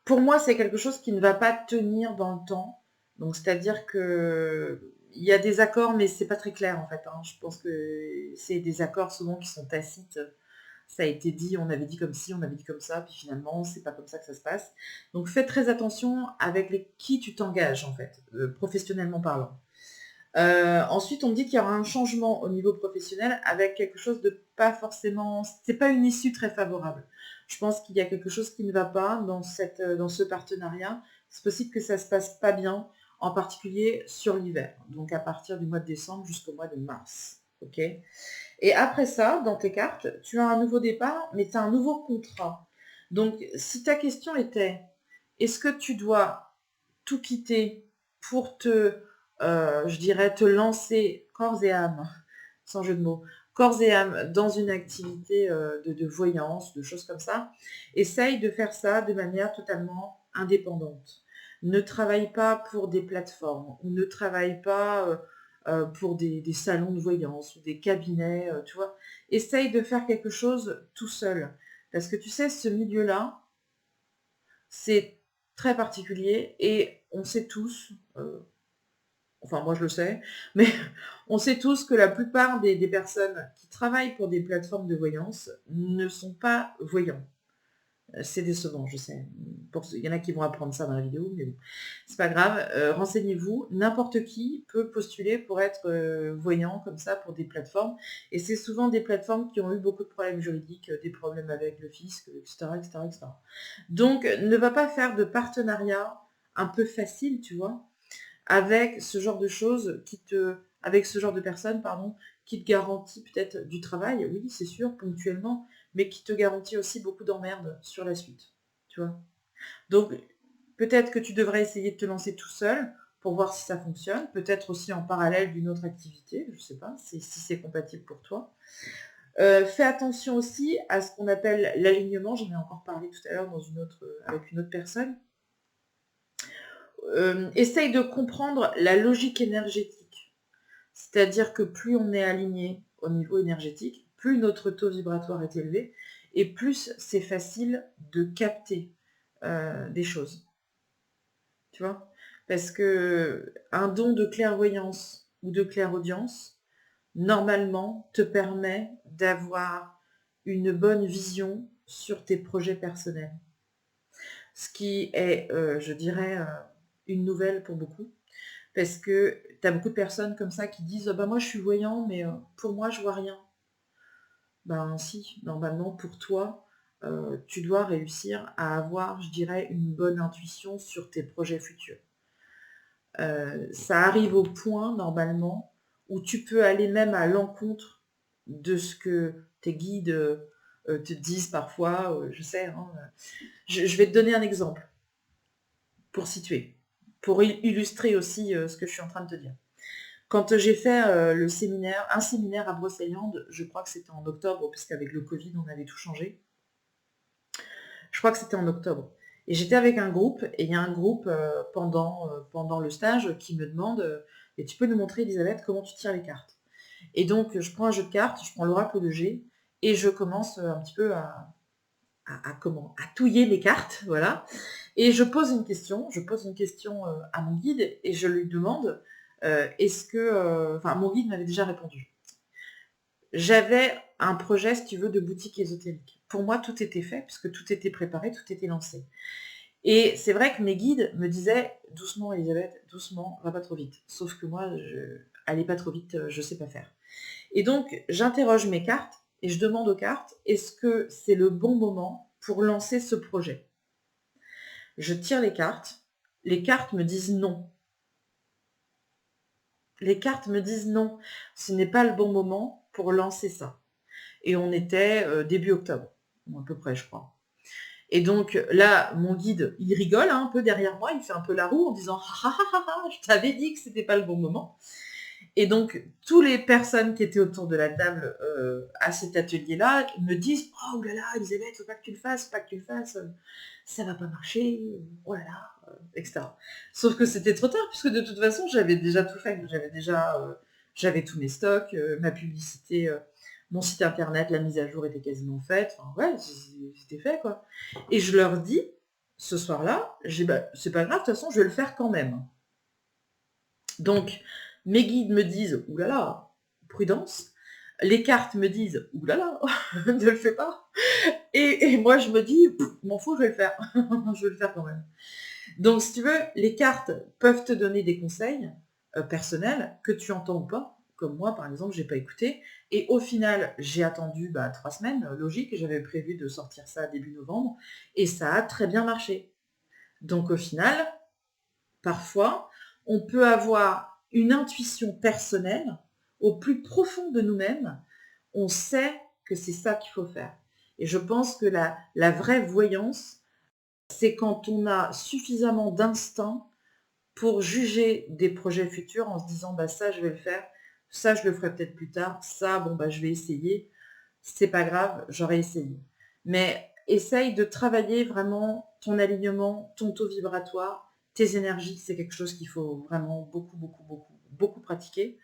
Pour moi, c'est quelque chose qui ne va pas tenir dans le temps. Donc, c'est-à-dire que il y a des accords, mais c'est pas très clair en fait. Je pense que c'est des accords souvent qui sont tacites. Ça a été dit, on avait dit comme ci, on avait dit comme ça, puis finalement, c'est pas comme ça que ça se passe. Donc, fais très attention avec qui tu t'engages en fait, professionnellement parlant. Ensuite, on me dit qu'il y aura un changement au niveau professionnel avec quelque chose de pas forcément... C'est pas une issue très favorable. Je pense qu'il y a quelque chose qui ne va pas dans ce partenariat. C'est possible que ça se passe pas bien, en particulier sur l'hiver. Donc à partir du mois de décembre jusqu'au mois de mars. Ok. Et après ça, dans tes cartes, tu as un nouveau départ, mais tu as un nouveau contrat. Donc si ta question était, est-ce que tu dois tout quitter pour je dirais, te lancer corps et âme, sans jeu de mots, corps et âme dans une activité de voyance, de choses comme ça, essaye de faire ça de manière totalement indépendante. Ne travaille pas pour des plateformes, ou ne travaille pas pour des salons de voyance ou des cabinets, tu vois. Essaye de faire quelque chose tout seul. Parce que tu sais, ce milieu-là, c'est très particulier et on sait tous, enfin moi je le sais, mais on sait tous que la plupart des personnes qui travaillent pour des plateformes de voyance ne sont pas voyants. C'est décevant, je sais. Il y en a qui vont apprendre ça dans la vidéo, mais bon, c'est pas grave. Renseignez-vous. N'importe qui peut postuler pour être voyant comme ça pour des plateformes. Et c'est souvent des plateformes qui ont eu beaucoup de problèmes juridiques, des problèmes avec le fisc, etc., etc., etc. Donc, ne va pas faire de partenariat un peu facile, tu vois, avec ce genre de choses avec ce genre de personnes, pardon, qui te garantit peut-être du travail, oui, c'est sûr, ponctuellement, mais qui te garantit aussi beaucoup d'emmerdes sur la suite, tu vois. Donc, peut-être que tu devrais essayer de te lancer tout seul pour voir si ça fonctionne, peut-être aussi en parallèle d'une autre activité, je ne sais pas, si c'est compatible pour toi. Fais attention aussi à ce qu'on appelle l'alignement, j'en ai encore parlé tout à l'heure avec une autre personne. Essaye de comprendre la logique énergétique. C'est-à-dire que plus on est aligné au niveau énergétique, plus notre taux vibratoire est élevé et plus c'est facile de capter des choses. Tu vois? Parce que un don de clairvoyance ou de clairaudience, normalement, te permet d'avoir une bonne vision sur tes projets personnels. Ce qui est, je dirais, une nouvelle pour beaucoup. Parce que tu as beaucoup de personnes comme ça qui disent bah moi je suis voyant, mais pour moi je vois rien. Ben si, normalement pour toi, tu dois réussir à avoir, je dirais, une bonne intuition sur tes projets futurs. Ça arrive au point normalement où tu peux aller même à l'encontre de ce que tes guides te disent parfois, je sais, hein, je vais te donner un exemple pour situer, pour illustrer aussi ce que je suis en train de te dire. Quand j'ai fait un séminaire à Brocéliande, je crois que c'était en octobre, puisqu'avec le Covid, on avait tout changé. Je crois que c'était en octobre. Et j'étais avec un groupe, et il y a un groupe pendant le stage qui me demande et tu peux nous montrer, Elisabeth, comment tu tires les cartes. Et donc, je prends un jeu de cartes, je prends l'oracle de G, et je commence un petit peu à touiller les cartes, voilà. Et je pose une question à mon guide, et je lui demande est-ce que... Enfin, mon guide m'avait déjà répondu. J'avais un projet, si tu veux, de boutique ésotérique. Pour moi, tout était fait, puisque tout était préparé, tout était lancé. Et c'est vrai que mes guides me disaient « Doucement, Elisabeth, doucement, va pas trop vite. » Sauf que moi, allez pas trop vite, je sais pas faire. Et donc, j'interroge mes cartes, et je demande aux cartes « Est-ce que c'est le bon moment pour lancer ce projet ?» Je tire les cartes me disent non. Les cartes me disent non, ce n'est pas le bon moment pour lancer ça. Et on était début octobre, à peu près, je crois. Et donc là, mon guide, il rigole un peu derrière moi, il fait un peu la roue en disant « Ah ah ah ah, je t'avais dit que c'était pas le bon moment ». Et donc, toutes les personnes qui étaient autour de la table à cet atelier-là me disent « Oh là là, Elisabeth, faut pas que tu le fasses, ça va pas marcher, oh là là, etc. » Sauf que c'était trop tard, puisque de toute façon, j'avais déjà tout fait. J'avais tous mes stocks, ma publicité, mon site internet, la mise à jour était quasiment faite. Enfin, ouais, c'était fait, quoi. Et je leur dis, ce soir-là, c'est pas grave, de toute façon, je vais le faire quand même. Donc, mes guides me disent « Ouh là là, prudence ». Les cartes me disent « Ouh là là, ne le fais pas ». Et moi, je me dis « M'en fous, je vais le faire. Je vais le faire quand même ». Donc, si tu veux, les cartes peuvent te donner des conseils personnels que tu entends ou pas. Comme moi, par exemple, j'ai pas écouté. Et au final, j'ai attendu 3 semaines, logique. J'avais prévu de sortir ça début novembre. Et ça a très bien marché. Donc, au final, parfois, on peut avoir une intuition personnelle au plus profond de nous-mêmes. On sait que c'est ça qu'il faut faire. Et je pense que la vraie voyance, c'est quand on a suffisamment d'instinct pour juger des projets futurs en se disant ça je vais le faire, ça je le ferai peut-être plus tard, ça je vais essayer, c'est pas grave, j'aurais essayé. Mais essaye de travailler vraiment ton alignement, ton taux vibratoire, tes énergies, c'est quelque chose qu'il faut vraiment beaucoup beaucoup pratiquer.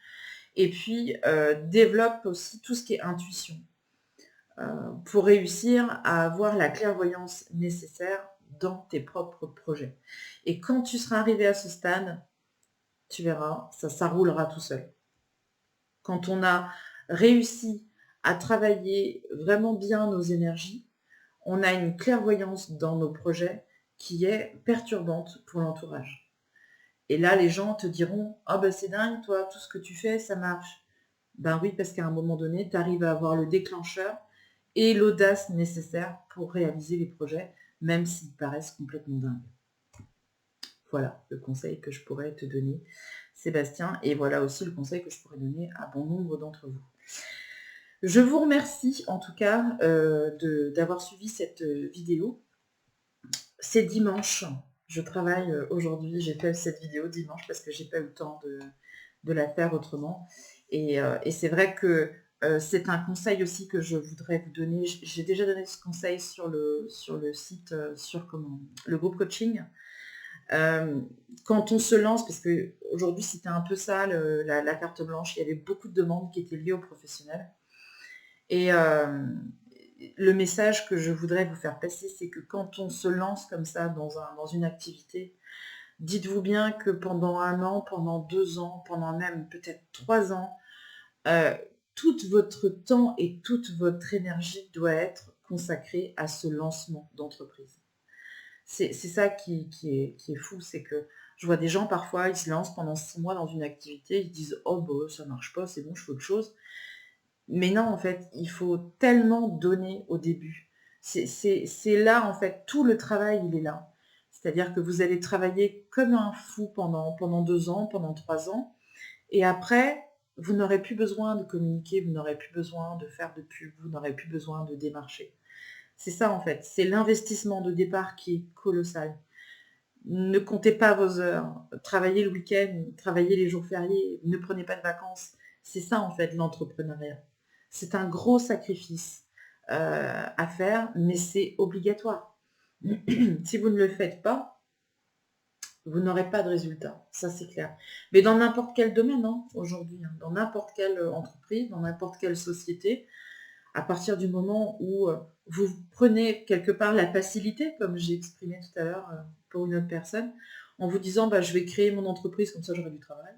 Et puis, développe aussi tout ce qui est intuition pour réussir à avoir la clairvoyance nécessaire dans tes propres projets. Et quand tu seras arrivé à ce stade, tu verras, ça roulera tout seul. Quand on a réussi à travailler vraiment bien nos énergies, on a une clairvoyance dans nos projets qui est perturbante pour l'entourage. Et là, les gens te diront « Ah ben c'est dingue, toi, tout ce que tu fais, ça marche. » Ben oui, parce qu'à un moment donné, tu arrives à avoir le déclencheur et l'audace nécessaire pour réaliser les projets, même s'ils paraissent complètement dingues. Voilà le conseil que je pourrais te donner, Sébastien, et voilà aussi le conseil que je pourrais donner à bon nombre d'entre vous. Je vous remercie en tout cas d'avoir suivi cette vidéo. C'est dimanche, je travaille aujourd'hui, j'ai fait cette vidéo dimanche parce que j'ai pas eu le temps de la faire autrement. Et c'est vrai que c'est un conseil aussi que je voudrais vous donner. J'ai déjà donné ce conseil sur le site, sur le groupe coaching. Quand on se lance, parce que aujourd'hui c'était un peu ça, la carte blanche, il y avait beaucoup de demandes qui étaient liées aux professionnels. Et le message que je voudrais vous faire passer, c'est que quand on se lance comme ça dans une activité, dites-vous bien que pendant 1 an, pendant 2 ans, pendant même peut-être 3 ans, tout votre temps et toute votre énergie doit être consacrée à ce lancement d'entreprise. C'est ça qui est fou, c'est que je vois des gens parfois, ils se lancent pendant 6 mois dans une activité, ils disent « Oh bah ça marche pas, c'est bon, je fais autre chose ». Mais non, en fait, il faut tellement donner au début. C'est là, en fait, tout le travail, il est là. C'est-à-dire que vous allez travailler comme un fou pendant 2 ans, pendant 3 ans, et après, vous n'aurez plus besoin de communiquer, vous n'aurez plus besoin de faire de pub, vous n'aurez plus besoin de démarcher. C'est ça, en fait. C'est l'investissement de départ qui est colossal. Ne comptez pas vos heures. Travaillez le week-end, travaillez les jours fériés, ne prenez pas de vacances. C'est ça, en fait, l'entrepreneuriat. C'est un gros sacrifice à faire, mais c'est obligatoire. Si vous ne le faites pas, vous n'aurez pas de résultat, ça c'est clair. Mais dans n'importe quel domaine, hein, aujourd'hui, hein, dans n'importe quelle entreprise, dans n'importe quelle société, à partir du moment où vous prenez quelque part la facilité, comme j'ai exprimé tout à l'heure pour une autre personne, en vous disant je vais créer mon entreprise, comme ça j'aurai du travail.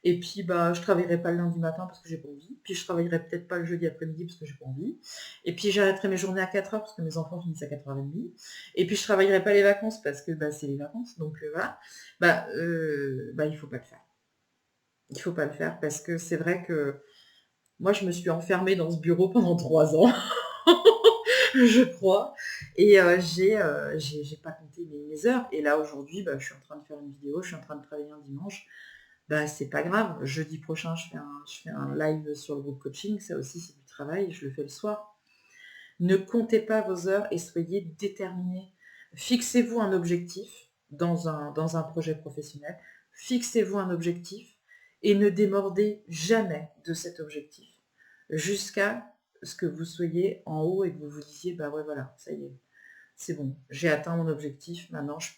Et puis je ne travaillerai pas le lundi matin parce que j'ai pas envie. Puis je travaillerai peut-être pas le jeudi après-midi parce que j'ai pas envie. Et puis j'arrêterai mes journées à 4 heures parce que mes enfants finissent à 4h30. Et puis je travaillerai pas les vacances parce que c'est les vacances. Donc voilà. Il faut pas le faire. Il faut pas le faire parce que c'est vrai que moi je me suis enfermée dans ce bureau pendant 3 ans. Je crois. Et j'ai pas compté mes heures. Et là aujourd'hui, je suis en train de faire une vidéo, je suis en train de travailler un dimanche. C'est pas grave. Jeudi prochain, je fais un live sur le groupe coaching. Ça aussi, c'est du travail. Je le fais le soir. Ne comptez pas vos heures et soyez déterminés. Fixez-vous un objectif dans un projet professionnel. Fixez-vous un objectif et ne démordez jamais de cet objectif jusqu'à ce que vous soyez en haut et que vous vous disiez ouais voilà, ça y est, c'est bon, j'ai atteint mon objectif. Maintenant, je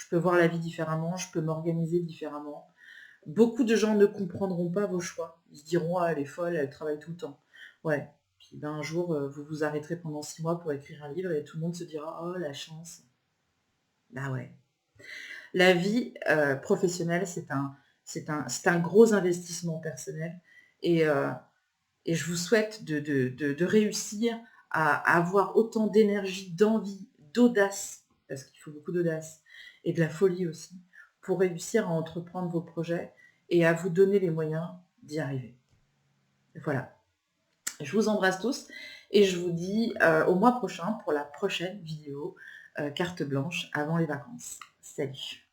peux voir la vie différemment, je peux m'organiser différemment. Beaucoup de gens ne comprendront pas vos choix. Ils se diront « Ah, elle est folle, elle travaille tout le temps. » Ouais. Puis un jour, vous vous arrêterez pendant 6 mois pour écrire un livre et tout le monde se dira « Oh, la chance. » Bah ouais. La vie professionnelle, c'est un gros investissement personnel. Et je vous souhaite de réussir à avoir autant d'énergie, d'envie, d'audace, parce qu'il faut beaucoup d'audace, et de la folie aussi, pour réussir à entreprendre vos projets et à vous donner les moyens d'y arriver. Voilà. Je vous embrasse tous et je vous dis au mois prochain pour la prochaine vidéo carte blanche avant les vacances. Salut!